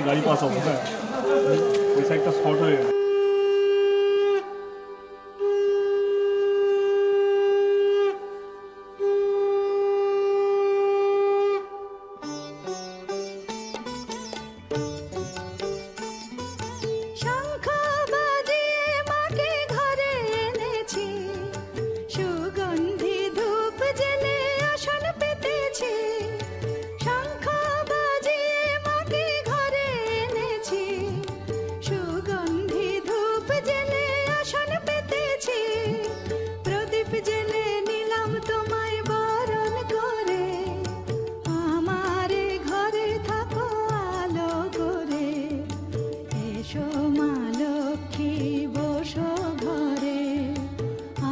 গাড়ি পাস হবে, হ্যাঁ ওই সাইডটা শর্ট হয়ে গেছে। শঙ্খ বাজিয়ে মাকে ঘরে এনেছি, সুগন্ধি ধূপ জেলে আসন পেতেছি। শঙ্খ বাজিয়ে মাকে ঘরে এনেছি, সুগন্ধি ধূপ জেলে আসন পেতেছি। প্রদীপ জেলে নিলাম তোমায় বরণ করে, আমারে ঘরে থাকো আলো করে। এসো মা লক্ষ্মী বসো ঘরে,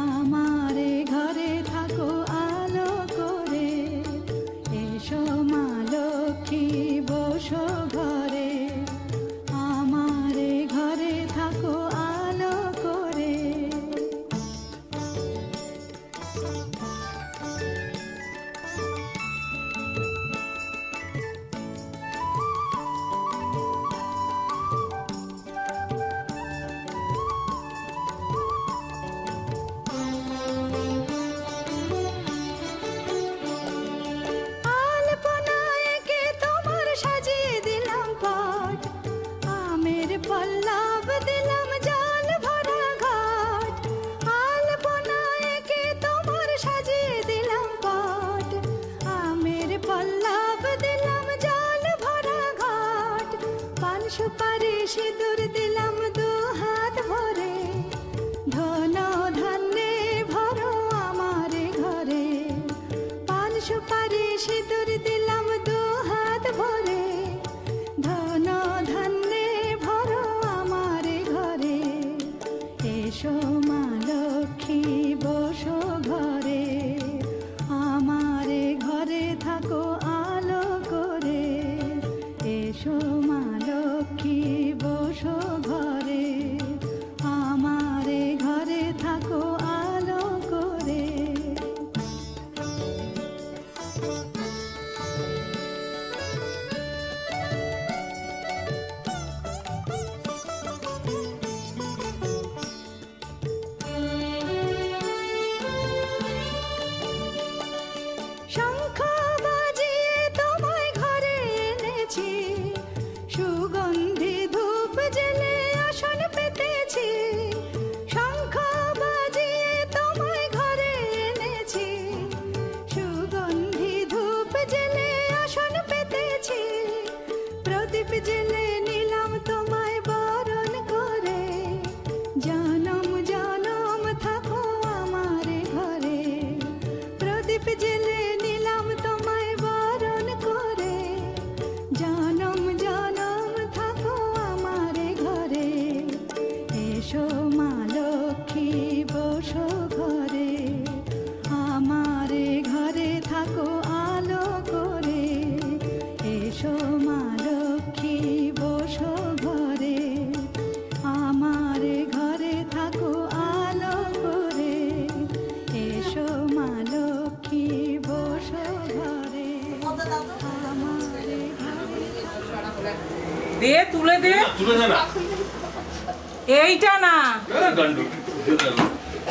আমারে ঘরে থাকো আলো করে। এসো মা লক্ষ্মী বসো ঘরে, আমারে ঘরে থাকো আলো করে। আলপনায় কে তোমার সাজিয়ে দিলাম পট, আমের পল্লব দিলাম জল ভরা ঘাট। আলপনায় কে তোমার সাজিয়ে দিলাম পট, আমের পল্লব দিলাম জল ভরা ঘাট। পান সুপারি সিঁদুর দিলাম দু হাত ভরে, ধন ধান্যে ভরো আমারে ঘরে। পান সুপারি সিঁদুর দিলাম দু হাত ভরে, ধন ধান্যে ভরো আমারে ঘরে। এসো মা লক্ষ্মী বসো ঘরে, আমারে ঘরে থাকো আলো করে। এসো মা লক্ষ্মী দে তুলে দে না এইটা না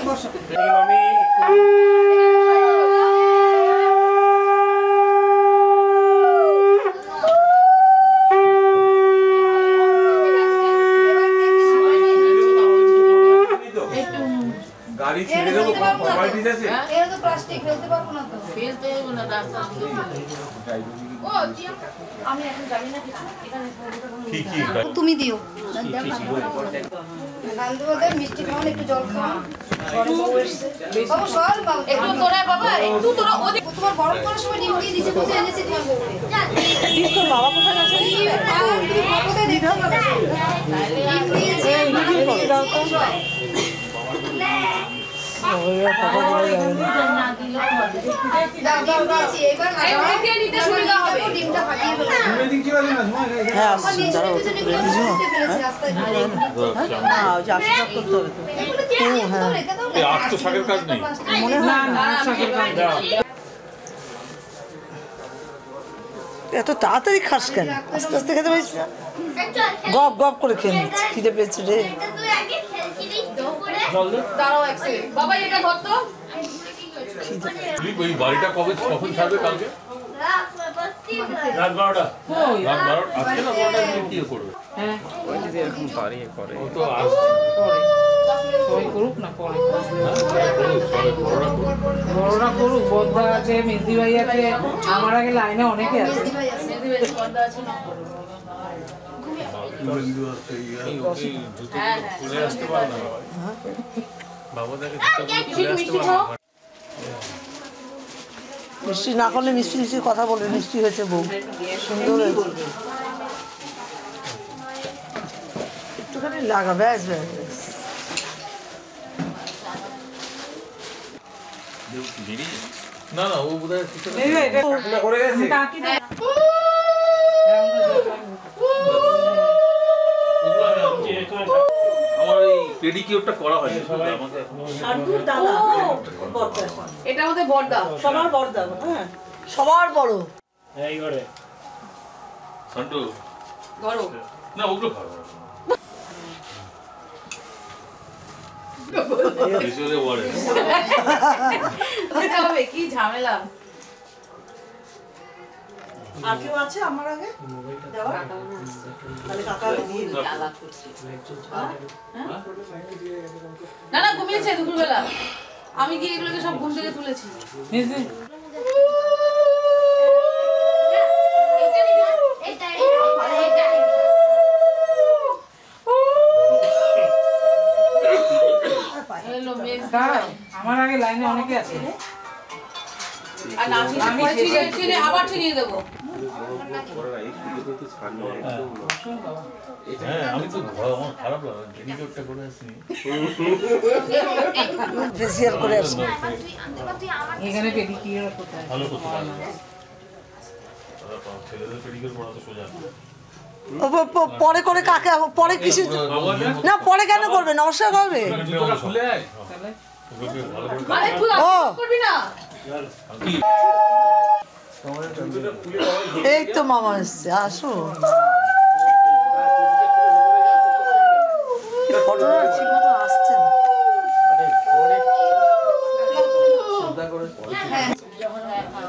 বসো গাড়ি ছেড়ে দেবো ফর্মালিটিস আছে এর তো প্লাস্টিক ফেলতে পারবো না তো ফেলতে হবে না রাস্তা ও আমি এখন জানি না কিছু এখানে তুমি দিও গান্ধী বলতে মিষ্টি খাওয়ান একটু জল খাওয়ান বাবু সর বাবু একটু তোরা বাবা একটু তোরা ওদের তোমার বরফ করার সময় ডিম দিয়ে নিচে বসে এনেছি তোমার বউকে তোর বাবা কোথায় আছে কোথায় দেখতে পাবে ডিম দিয়েছে দাও তো এত তাড়াতাড়ি খাস কেন আস্তে আস্তে খেতে পারিস না গপ গপ করে খেয়ে নিচ্ছি খিদে পেয়েছে রে বাবা এটা ধর তো ওই বাড়িটা কবে কখন ছাড়বে কালকে রাত 12টা রাত 12টা আজকে না 12টা কি করবে হ্যাঁ ওই যদি এরকম পারিয়ে করে ও তো আসবে সবাই করুক না পরে বড়রা করুক বদরা আছে মেজদি ভাই আছে আমার আগে লাইনে অনেকে আছে মেজদি ভাই বদরা আছে না চলে আসতে পারে না বাবাদাকে চলে আসতে পারে মিষ্টি না করলে মিষ্টি মিষ্টি কথা বলে মিষ্টি হয়েছে বউ সুন্দর হয়েছে একটুখানি লাগা ব্যাস ব্যাস না না ও বোধহয় কিছু করে গেছে আমার এই পেডিকিউরটা করা হয়নি আমাকে সাধুর দাদা এটা আমাদের বড়দা সবার বড়দা হ্যাঁ সবার বড় এই করে সন্টু ধরো না ওগুলো ভালো এসে ওরে এটা হবে কি ঝামেলা আর কেউ আছে আমার আগে দেওয়া তাহলে কাকা দিয়ে না না ঘুমিয়েছে দুপুরবেলা আমি গিয়ে এগুলোকে সব ঘুম থেকে তুলেছি আমার আগে লাইনে অনেকে আছে আর আমি চিনে আবার চিনিয়ে দেবো হ্যাঁ আমি তো আমার খারাপ লাগে পেডিকিউরটা করে আসিনি ফেসিয়াল করে আসি এখানে পেডিকিউর করতে হয় ভালো করতে পারে ছেলেদের পেডিকিউর করা তো সোজা পরে করে কাকে পরে কিছু না পরে কেন করবে নমস্কার করবে ও এই তো মামা এসছে আসো ফটোটা ঠিক মতো আসছে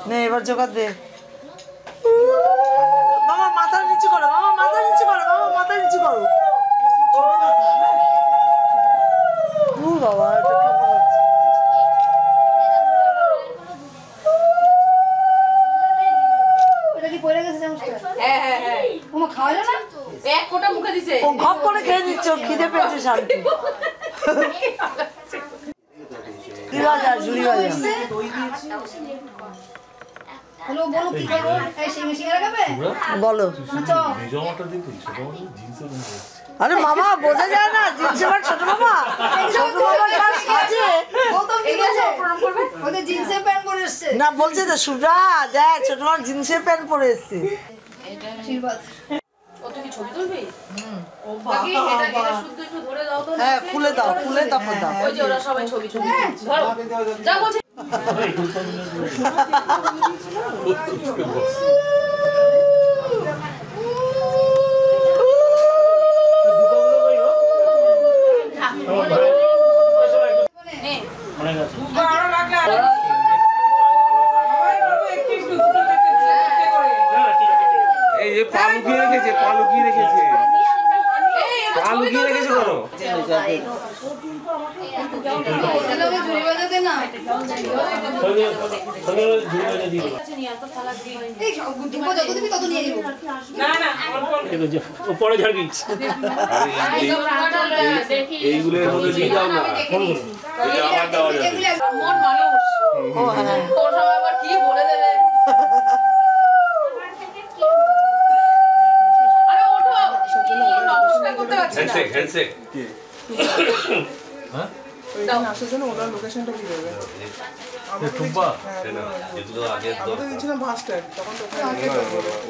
না এবার জোগাড় দে মামা মাথা নিচু করো মামা মাথা নিচু করো মামা মাথা নিচু করো বাবা এটা কেমন হচ্ছে ওটা কি পড়ে গেছে চামচটা হ্যাঁ হ্যাঁ হ্যাঁ ওমা খাওয়ালো না এক ফোঁটা মুখে দিছে ও ঘপ করে খেয়ে নিচ্ছে ও খিদে পেয়েছে শান্তি কি বাজা ঝুড়ি বাজা হ্যালো বলো কি করবো এই সিঙ্গারা খাবে বলো জামাটা দেখি ছোট জিন্সের মধ্যে আরে মামা বোঝা যায় না জিন্সের প্যান্ট ছোট মামা ছোট মামা যা সাজে গৌতম কি বলছে প্রণাম করবে ওদের জিন্সের প্যান্ট পরে এসেছে না বলছে তো সুরা দেখ ছোট মামা জিন্সের প্যান্ট পরে এসেছে এটা আশীর্বাদ ও তুই কি ছবি তুলবি ও বাকি এটা শুদ্ধ একটু ধরে দাও তো হ্যাঁ খুলে দাও খুলে তারপর দাও ওই যে ওরা সবাই ছবি ধরো যা বলছে ঝুড়ি বাজাতে না যত দিবি তত নিয়ে নিবো পরে ঝাড়বি এইগুলোর মধ্যে দিয়ে দাও না আবার দেওয়া যাবে মন মানুষ ওর সবাই আবার কি বলে দেবে আরে ওঠো নমস্কার করতে পারছি না হ্যান্ডশেক হ্যাঁ দাও আসার জন্য ওনার লোকেশনটা কি দেবে টুম্পা না যেগুলো আগে তো দিয়েছিলাম বাস স্ট্যান্ড তখন তো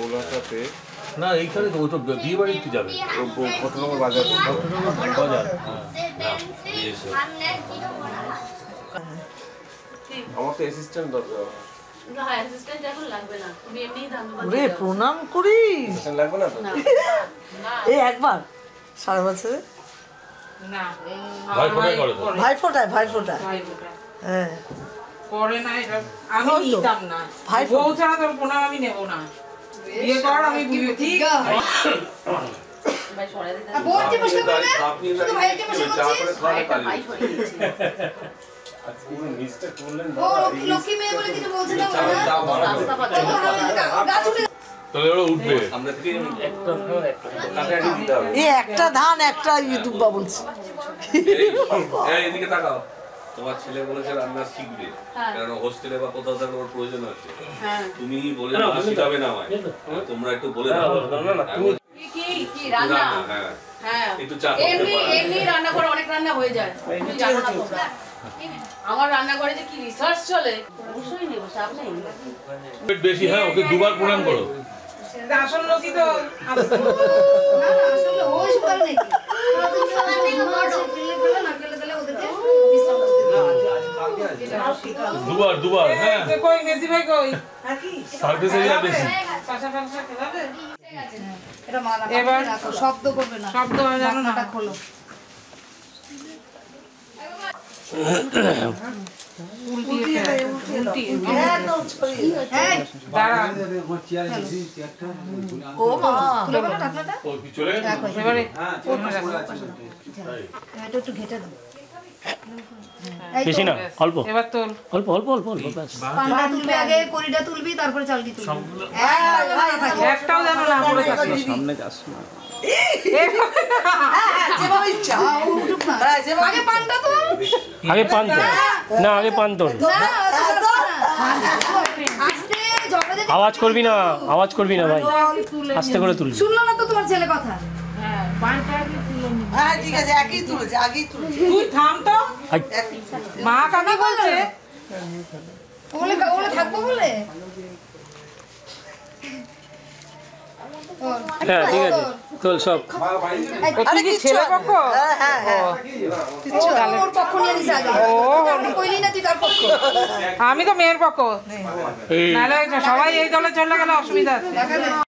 ওনার সাথে না এইখানে তো ওটা বিয়ে বাড়িতে যাবে কত নম্বর বাজার বাজার আমার তো অ্যাসিস্ট্যান্ট দরকার না অ্যাসিস্ট্যান্ট এখন লাগবে না তুমি এমনিই ধন্যবাদ ওরে প্রণাম করিস লাগবে না তো এই একবার 7 বছরে না ভাইফোঁটায় হ্যাঁ করে না এটা আমি নিতাম না বউ ছাড়া তোর প্রণাম আমি নেব না বিয়ে কর আমি বুঝি ঠিক ভাই সরে দিতে বোনটি বসে করে শুধু ভাইকে বসে করছিস পুরো মিস্টার করলেন ও লক্ষ্মী মেয়ে বলে কিছু বলছে না গাছ উঠে তাহলে ওরা উঠবে আমরা থেকে একটা কাটাকাটি দিতে হবে এই একটা ধান একটা ইউটিউব বা বলছি এই এদিকে তাকাও তোমার ছেলে বলেছে রান্না শিখবে কারণ হোস্টেলে বা কোথাও থাকার ওর প্রয়োজন আছে তুমি বলে না শিখাবে না আমায় তোমরা একটু বলে দাও না কি রান্না হ্যাঁ একটু চা এমনি রান্না করে অনেক রান্না হয়ে যায় তুমি জানো না তোমরা আমার রান্না করে যে কি রিসার্চ চলে অবশ্যই নেব চাপ নেই বেশি হ্যাঁ ওকে দুবার প্রণাম করো আসল লোকই তো না আসলে ওই সুপার নাকি দুবার হ্যাঁ কই মেসি ভাই কই সার্ভিস এরিয়া বেশি পাশা পাশা খেলাবে এটা মালা এবার শব্দ করবে না শব্দ জানো না খোলো একটু ঘেটে দাও বেশি না অল্প এবার তো অল্প অল্প অল্প অল্প পান্ডা তুলবি আগে কড়িটা তুলবি তারপরে চালটি তুলবি একটাও জানো না পড়ে থাকে সামনে যাস না যেভাবে ইচ্ছা আগে পান্ডা তো আগে পান তো না আগে পান তো আস্তে ঝগড়া আওয়াজ করবি না ভাই আস্তে করে তুলবি শুনলো না তো তোমার ছেলে কথা হ্যাঁ পানটা আগে তুলে নি হ্যাঁ ঠিক আছে আগেই তুলেছে তুই থাম তো মা কাকা বলছে ওলে থাকবো বলে হ্যাঁ ঠিক আছে চল সব তুই কি ছেলে পক্ষ হ্যাঁ ওর পক্ষ নিয়ে নিস আগে আমি কইলি না তুই তার পক্ষ আমি তো মেয়ের পক্ষ নাহলে সবাই এই দলে চলে গেলে অসুবিধা আছে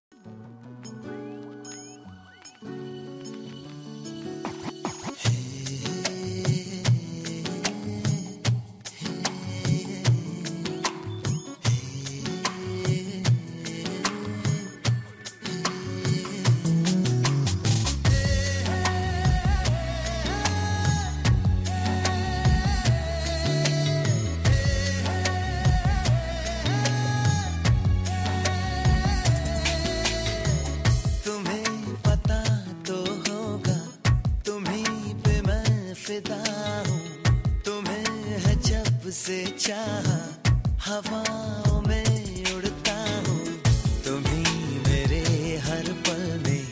से चाहा हवाओं में उड़ता हूँ तुम्ही मेरे हर पल में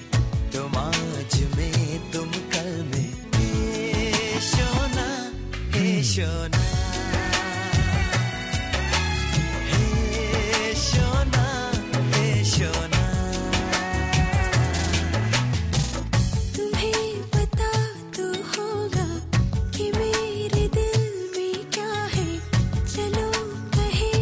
तुम आज में तुम कल में हे शोना हे शोना हे शोना हे शोना तुम्हें पता तो होगा कि मेरे दिल में क्या है चलो कहे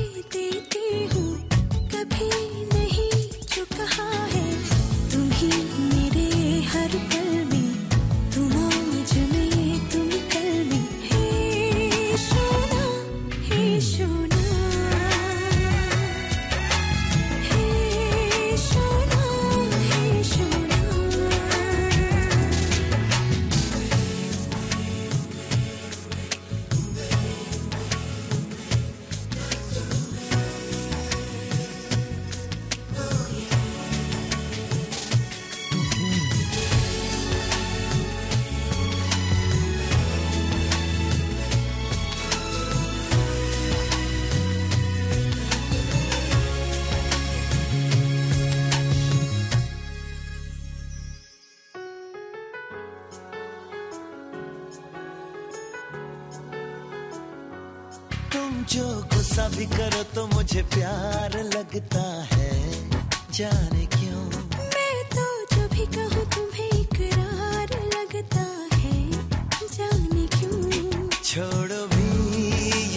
जो गुस्सा भी करो तो मुझे प्यार लगता है, जाने क्यों। मैं तो जो भी कहूँ तुम्हें इकरार लगता है, जाने क्यों। छोड़ो भी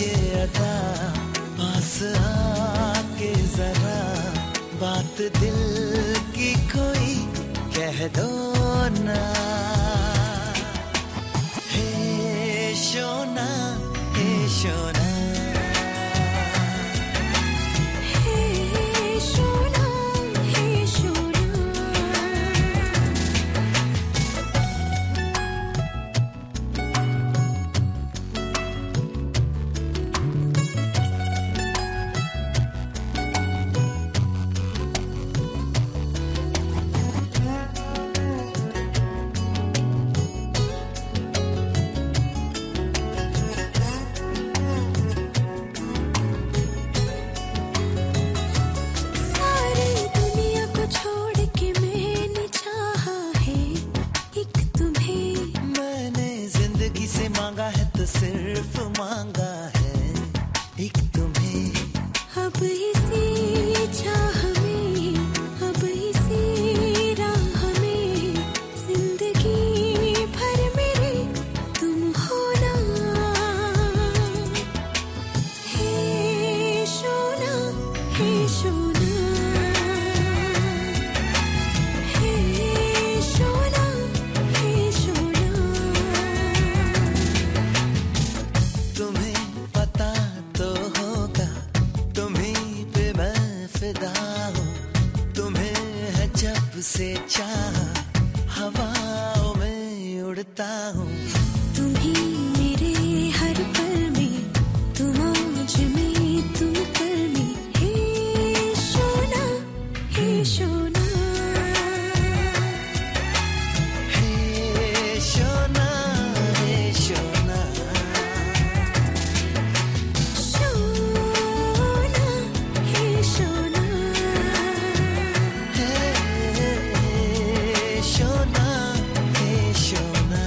ये अदा, पास आके जरा बात दिल की कोई कह दो ना। हे शोना, हे शोना, हे शोना, हे शोना। सारी दुनिया को छोड़ के मैंने चाहा है एक तुम्हें। मैंने जिंदगी से मांगा है तो सिर्फ मांगा है एक तुम्हें। अब इसी चाह में, अब इसी राह में, जिंदगी भर मेरे तुम होना। हे शोना, हे शोना, हे शोना, हे शोना। तुम्हें पता तो होगा, तुम्हीं पे मैं फिदा हूँ। तुम्हें है जब से चाहा, हवाओं में उड़ता हूँ। तुम ही मेरे हर पल में, तुम आज में, तुम कल में। हे शोना, हे शोना, हे शोना, हे शोना, शोना, हे शोना। हे शोना, हे शोना।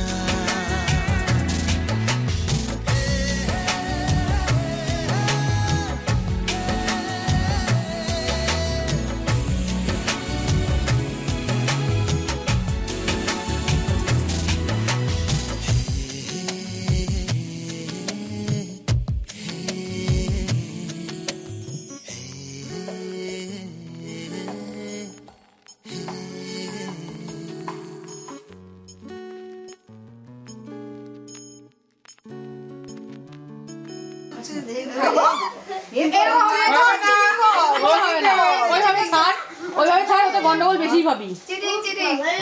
ওইভাবে ছাড়, ওতে গন্ডগোল বেশি পাবি।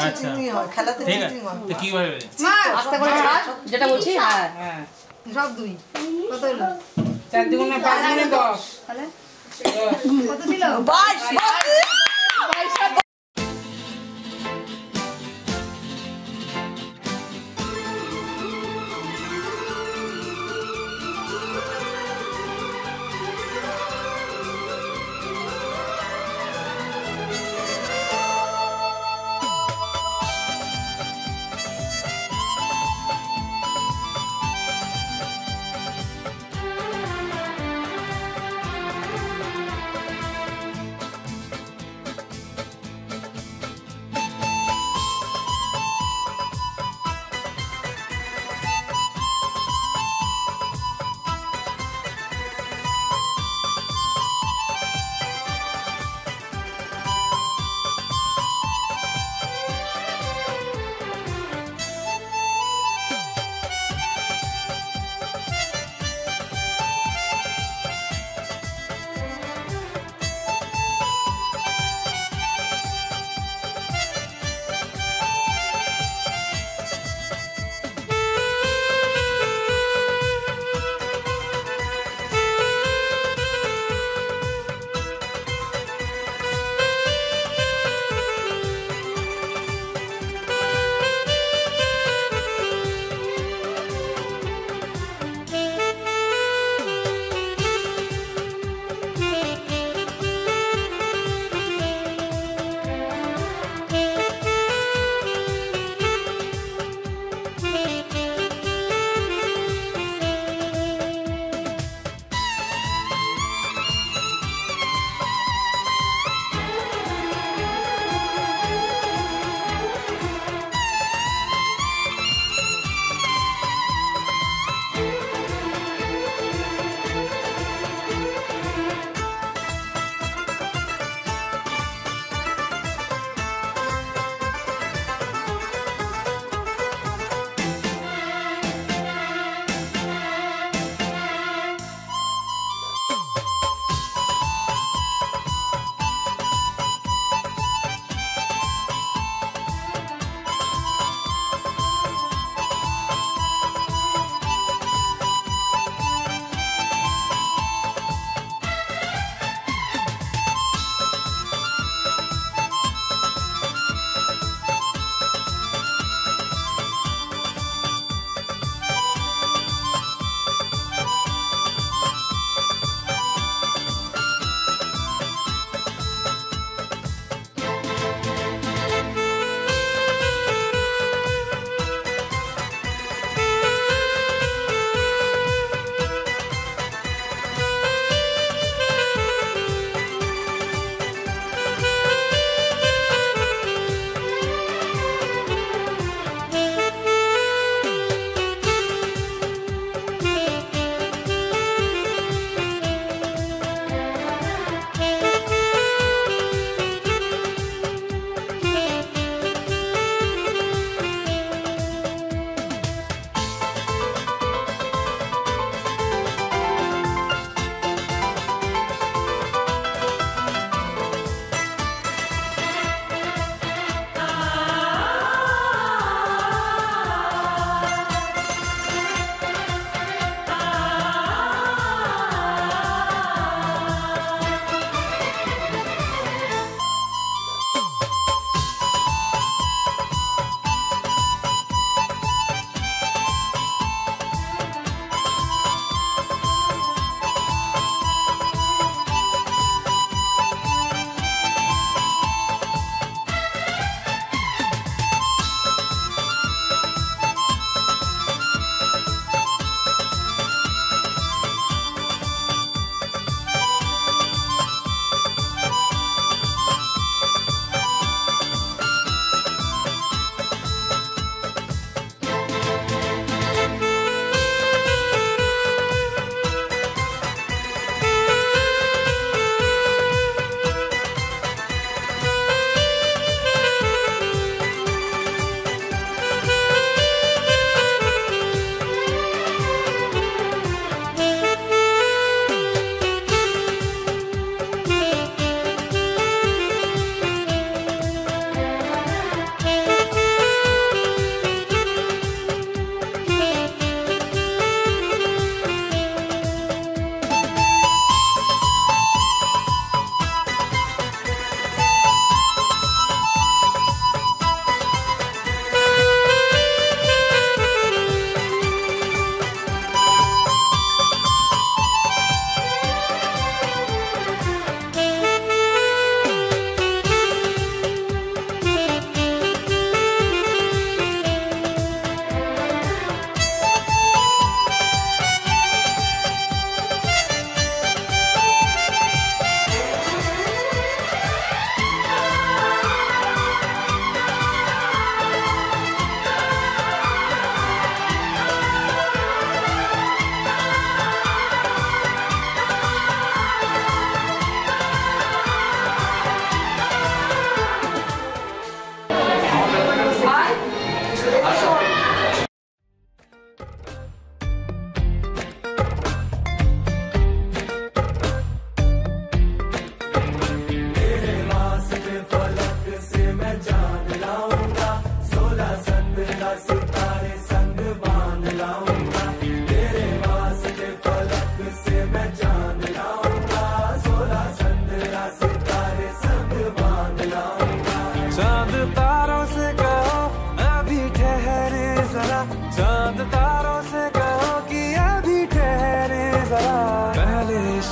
আচ্ছা খেলাতে চিটিং হয়। তো কিভাবে? আস্তে করে ছাড়, যেটা বলছি। হ্যাঁ সব দুই। কত হলো? 4 দুগুণে 5 গুণে 10। তাহলে কত ছিল? 22।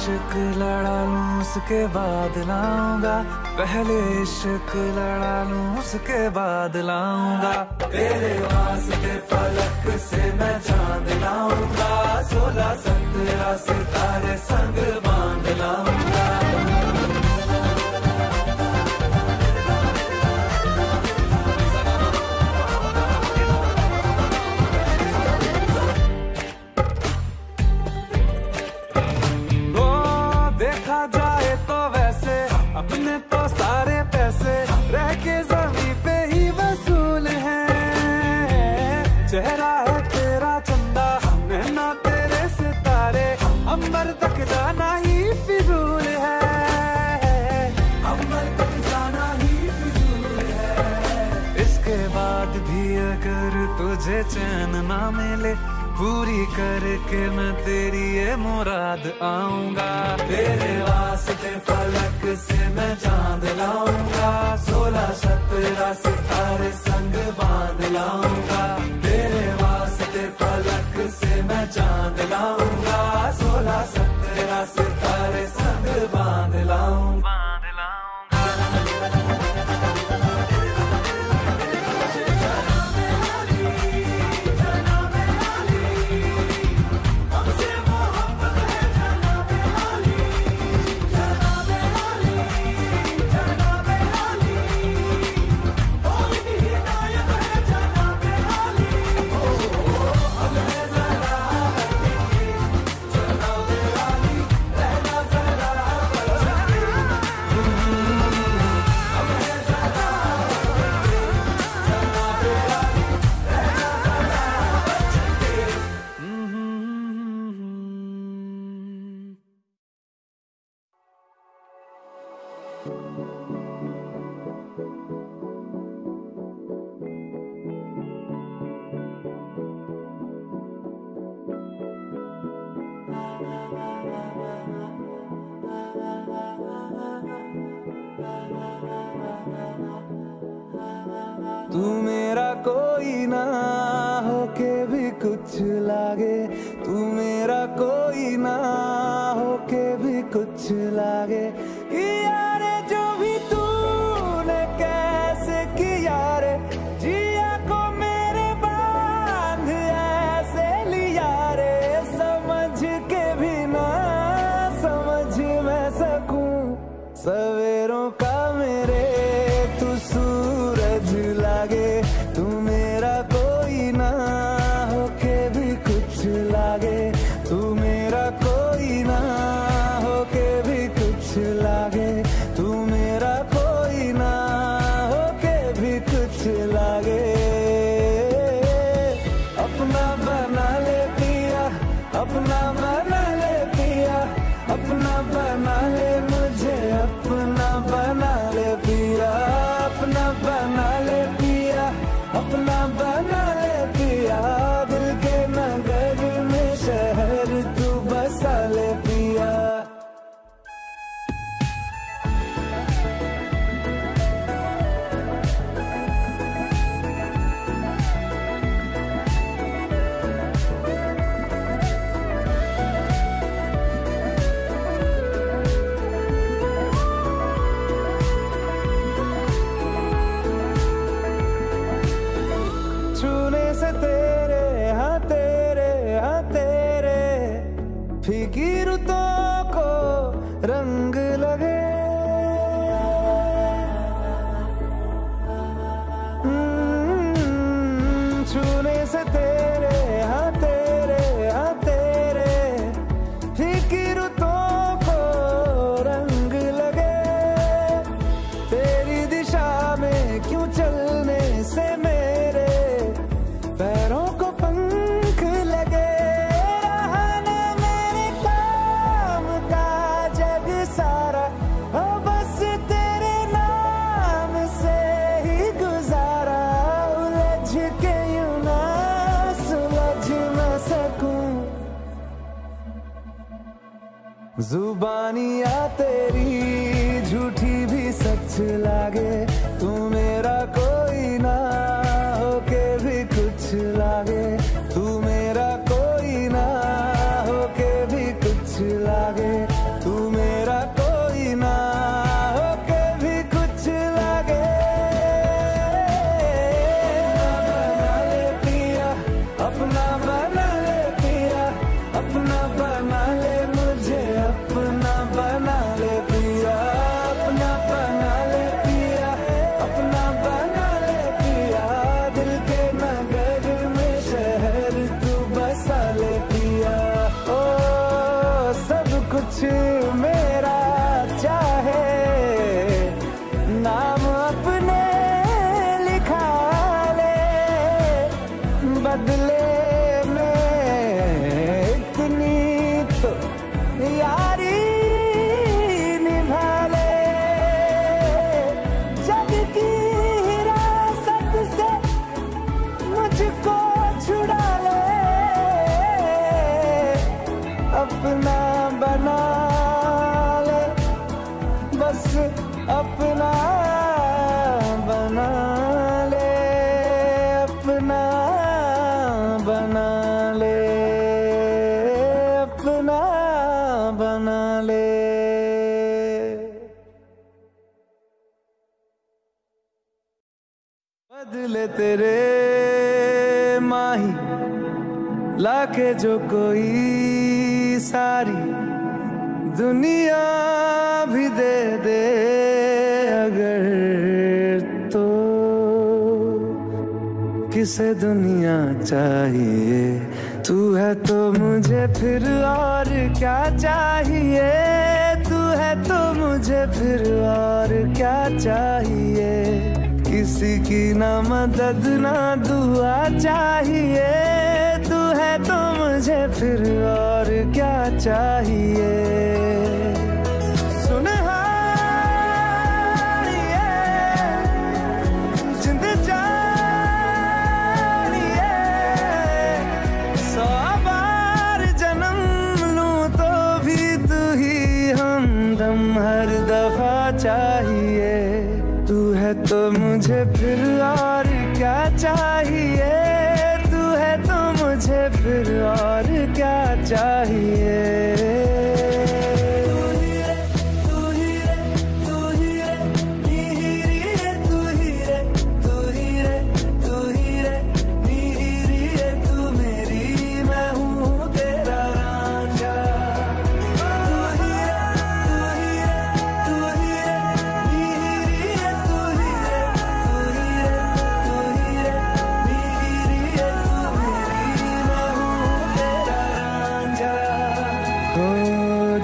इश्क लड़ा लूं उसके बाद लाऊंगा, पहले इश्क लड़ा लूं उसके बाद लाऊंगा। तेरे वास्ते फलक से मैं चांद लाऊंगा, 16-17 सितारे संग बांध लाऊंगा। अपने तो सारे पैसे रह के जमीन पे ही वसूल हैं। चेहरा है तेरा चंदा, नैना तेरे सितारे, अंबर तक जाना ही फिजूल है, अंबर तक जाना ही फिजूल है। इसके बाद भी अगर तुझे चैन ना मिले, पूरी करके मैं तेरी ये मुराद आऊंगा। तेरे वास्ते फलक से मैं चांद लाऊंगा, 16-17 सितारे संग बांध लाऊंगा। तेरे वास्ते फलक से मैं चांद लाऊंगा, 16-17 सितारे संग बांध लाऊंगा। तू मेरा कोई ना होके भी कुछ लागे, तू मेरा कोई ना होके भी कुछ लागे। किया रे जो भी तूने कैसे किया रे, जिया को मेरे बांध ऐसे लिया रे। समझ के भी ना समझ मैं सकूं, सवेरों का मेरे तू सूरज लागे। तू मेरा कोई ना होके भी कुछ लागे, तू मेरा कोई ना होके भी कुछ लागे, तू मेरा कोई ना होके भी कुछ लागे। अपना बना ले पिया, अपना बना ले पिया, अपना बना ले मुझे, अपना बना ले पिया, अपना बना ले पिया, अपना बना ले पिया। दिल के नगर में शहर तू बसा ले पिया। छूने से तेरे हाँ तेरे हाँ तेरे फीकी रुतों को रंग लगे। छूने से तेरे हाँ तेरे हाँ तेरे फीकी रुतों को रंग लगे। तेरी दिशा में क्यों चलने से मेरे पैरों को पंख लगे। रहा ना मेरे काम का जग सारा, हो बस तेरे नाम से ही गुजारा। उलझ के यूं ना सुलझ न सकूं, जुबानियाँ तेरी झूठी भी सच लागे। तू मेरा कोई ना होके भी कुछ लागे, तू मेरा कोई ना होके भी कुछ लागे। बदले तेरे माही लाके जो कोई सारी दुनिया भी दे दे अगर तो किसे दुनिया चाहिए तू है तो मुझे फिर और क्या चाहिए तू है तो मुझे फिर और क्या चाहिए किसी की ना मदद ना दुआ चाहिए तू है तो मुझे फिर और क्या चाहिए हर दफा चाहिए तू है तो मुझे फिर और क्या चाहिए तू है तो मुझे फिर और क्या चाहिए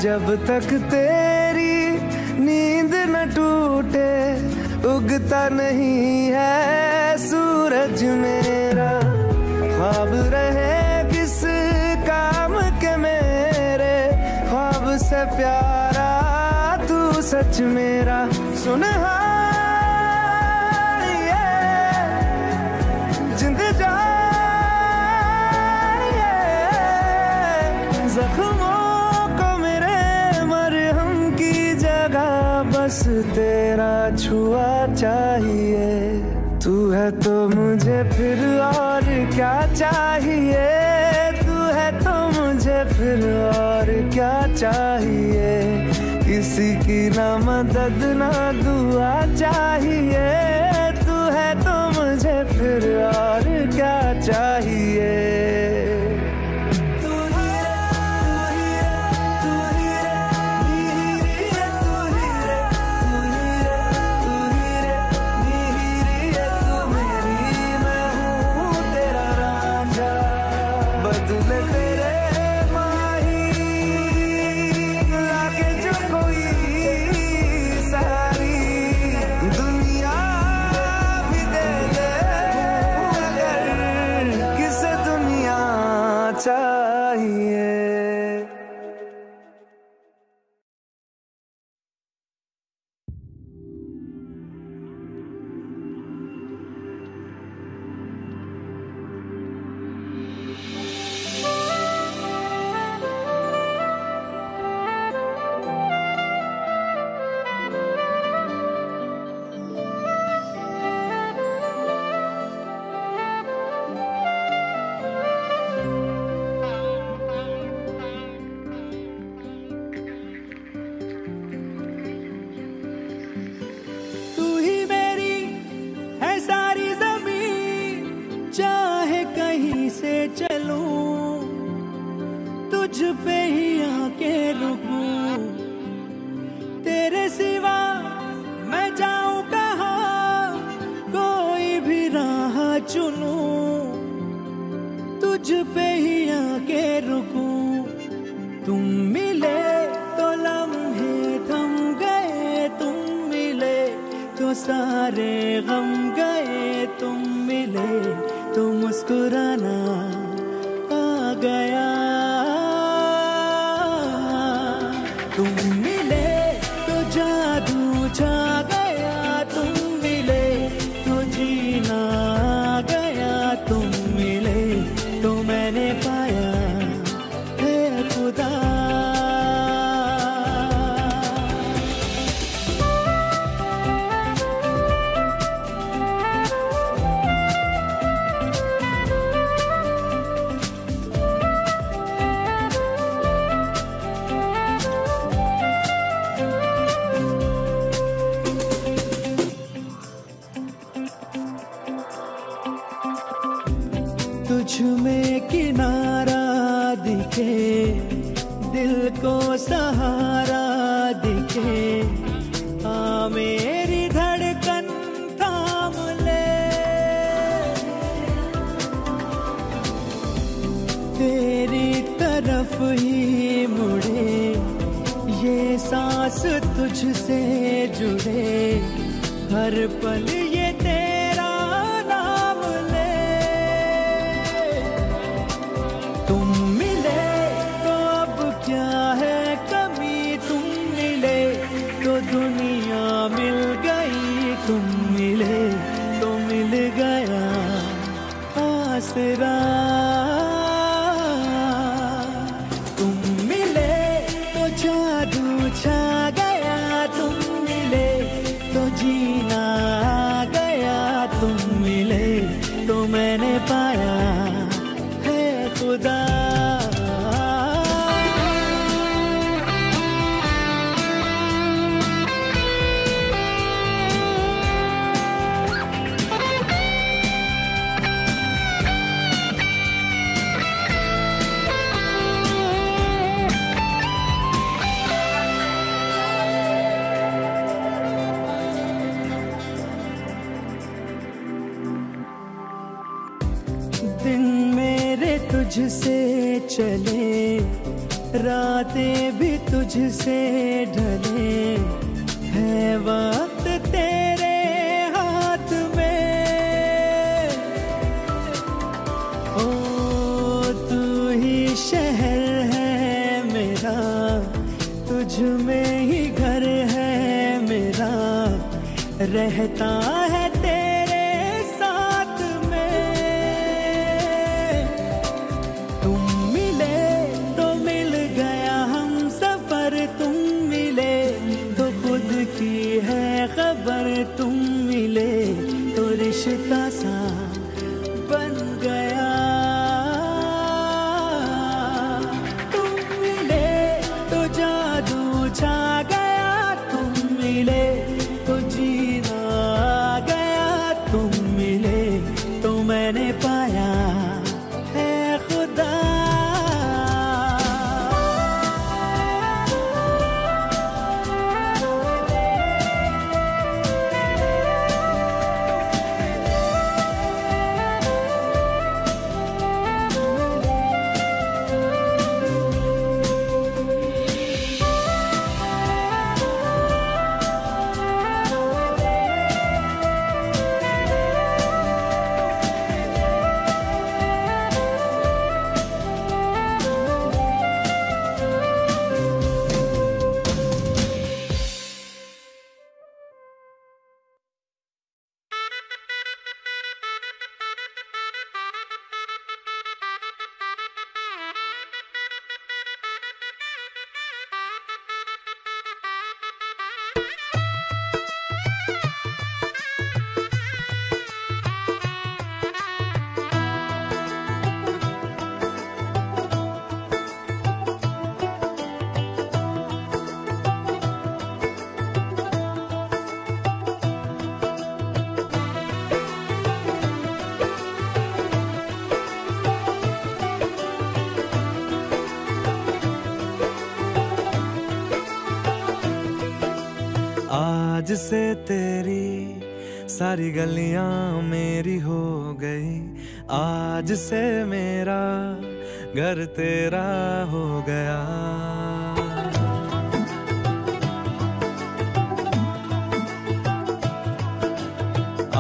जब तक तेरी नींद न टूटे उगता नहीं है सूरज मेरा ख्वाब रहे किस काम के मेरे ख्वाब से प्यारा तू सच मेरा सुन जिंद जाए जख्मों बस तेरा छुआ चाहिए तू है तो मुझे फिर और क्या चाहिए तू है तो मुझे फिर और क्या चाहिए किसी की ना मदद ना दुआ चाहिए तू है तो मुझे फिर और क्या चाहिए पे ही आके रुकूं तेरे सिवा मैं जाऊं कहाँ कोई भी राह चुनूं तुझ पे ही आके रुकूं तुम मिले तो लम्हे थम गए तुम मिले तो सारे गम गए तुम मिले तो मुस्कुराना आ गया तुम मिले तो जादू छा गया तुम मिले तो जीना आ गया तुम मिले तो मैंने पाया है खुदा मुझ में किनारा दिखे, दिल को सहारा दिखे, आ मेरी धड़कन थाम ले। तेरी तरफ ही मुड़े ये सांस, तुझसे जुड़े हर पल ये तेरा नाम ले। तुम मिले तो अब क्या है कमी, तुम मिले तो दुनिया मिल गई, तुम मिले तो मिल गया आसरा। तुम मिले तो जादू छा गया, तुम मिले तो जीना आ गया, तुम मिले तो मैंने पाया है खुदा। दिन मेरे तुझसे चले, रातें भी तुझसे ढले, है वक्त तेरे हाथ में। ओ तू ही शहर है मेरा, तुझ में ही घर है मेरा, रहता है तेरे साथ में। तुम मिले तो मिल गया हम सफर, तुम मिले तो खुद की है खबर, तुम मिले तो रिश्ता सा बन गया। तुम मिले तो जादू छा गया, तुम मिले तो जीना आ गया, तुम मिले तो मैंने पाया है खुदा। आज से तेरी सारी गलियां मेरी हो गई, आज से मेरा घर तेरा हो गया।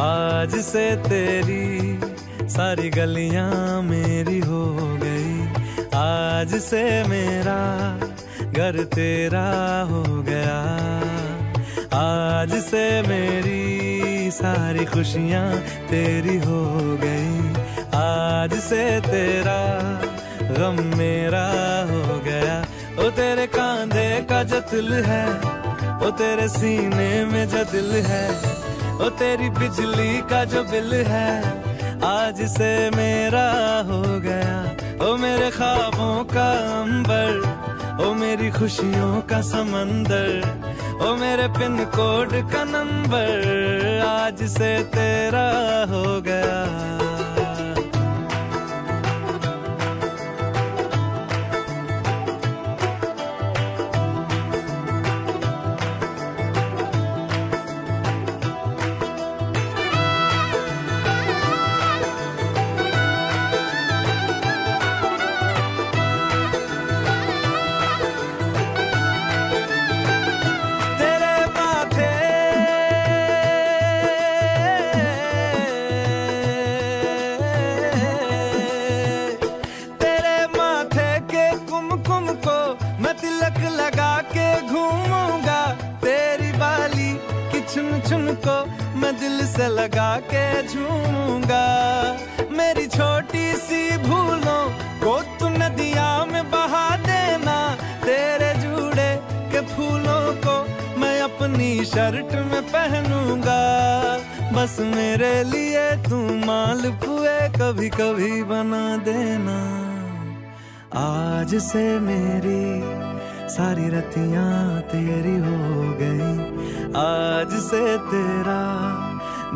आज से तेरी सारी गलियां मेरी हो गई, आज से मेरा घर तेरा हो गया। आज से मेरी सारी खुशियां तेरी हो गई, आज से तेरा गम मेरा हो गया। ओ तेरे कांधे का जो दिल है, ओ तेरे सीने में जो दिल है, ओ तेरी बिजली का जो बिल है, आज से मेरा हो गया। ओ मेरे ख्वाबों का अंबर, ओ मेरी खुशियों का समंदर, ओ मेरे पिन कोड का नंबर, आज से तेरा हो गया। छुन छुन को मैं दिल से लगा के झूमूंगा। मेरी छोटी सी भूलों को तू नदिया में बहा देना। तेरे जूड़े के फूलों को मैं अपनी शर्ट में पहनूंगा। बस मेरे लिए तू मालपुए कभी कभी बना देना। आज से मेरी सारी रतियां तेरी हो गई। आज से तेरा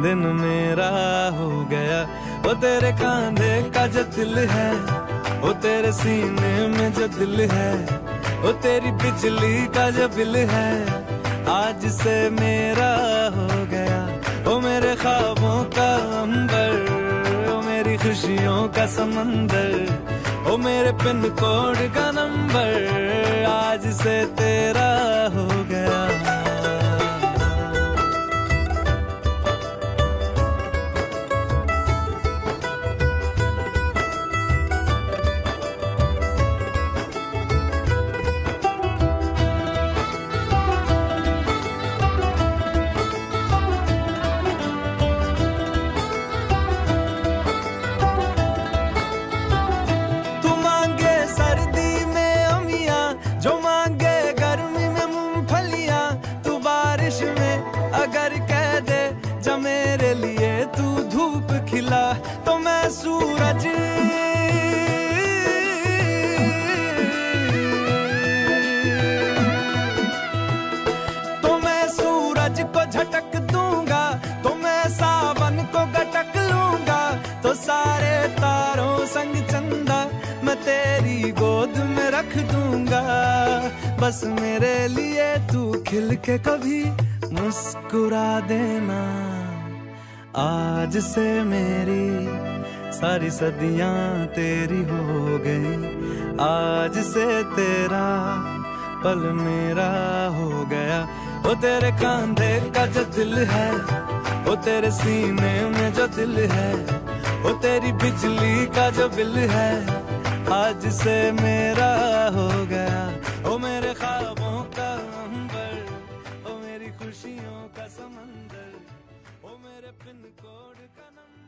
दिन मेरा हो गया। वो तेरे कांधे का जो दिल है, वो तेरे सीने में जो दिल है, वो तेरी बिजली का जो बिल है, आज से मेरा हो गया। वो मेरे ख्वाबों का अंबर, वो मेरी खुशियों का समंदर, वो मेरे पिन कोड का नंबर, आज से तेरा हो गया। मेरे लिए तू धूप खिला तो मैं सूरज, तो मैं सूरज को झटक दूंगा, तो मैं सावन को गटक लूंगा, तो सारे तारों संग चंदा मैं तेरी गोद में रख दूंगा। बस मेरे लिए तू खिल के कभी मुस्कुरा देना। आज से मेरी सारी सदियां तेरी हो गई। आज से तेरा पल मेरा हो गया। वो तेरे कांधे का जो दिल है, वो तेरे सीने में जो दिल है, वो तेरी बिजली का जो बिल है, आज से मेरा हो गया। वो मेरे ख्वाबों का अंबर, वो मेरी खुशियों का समंदर, वो मेरे पिन कोड का नंबर।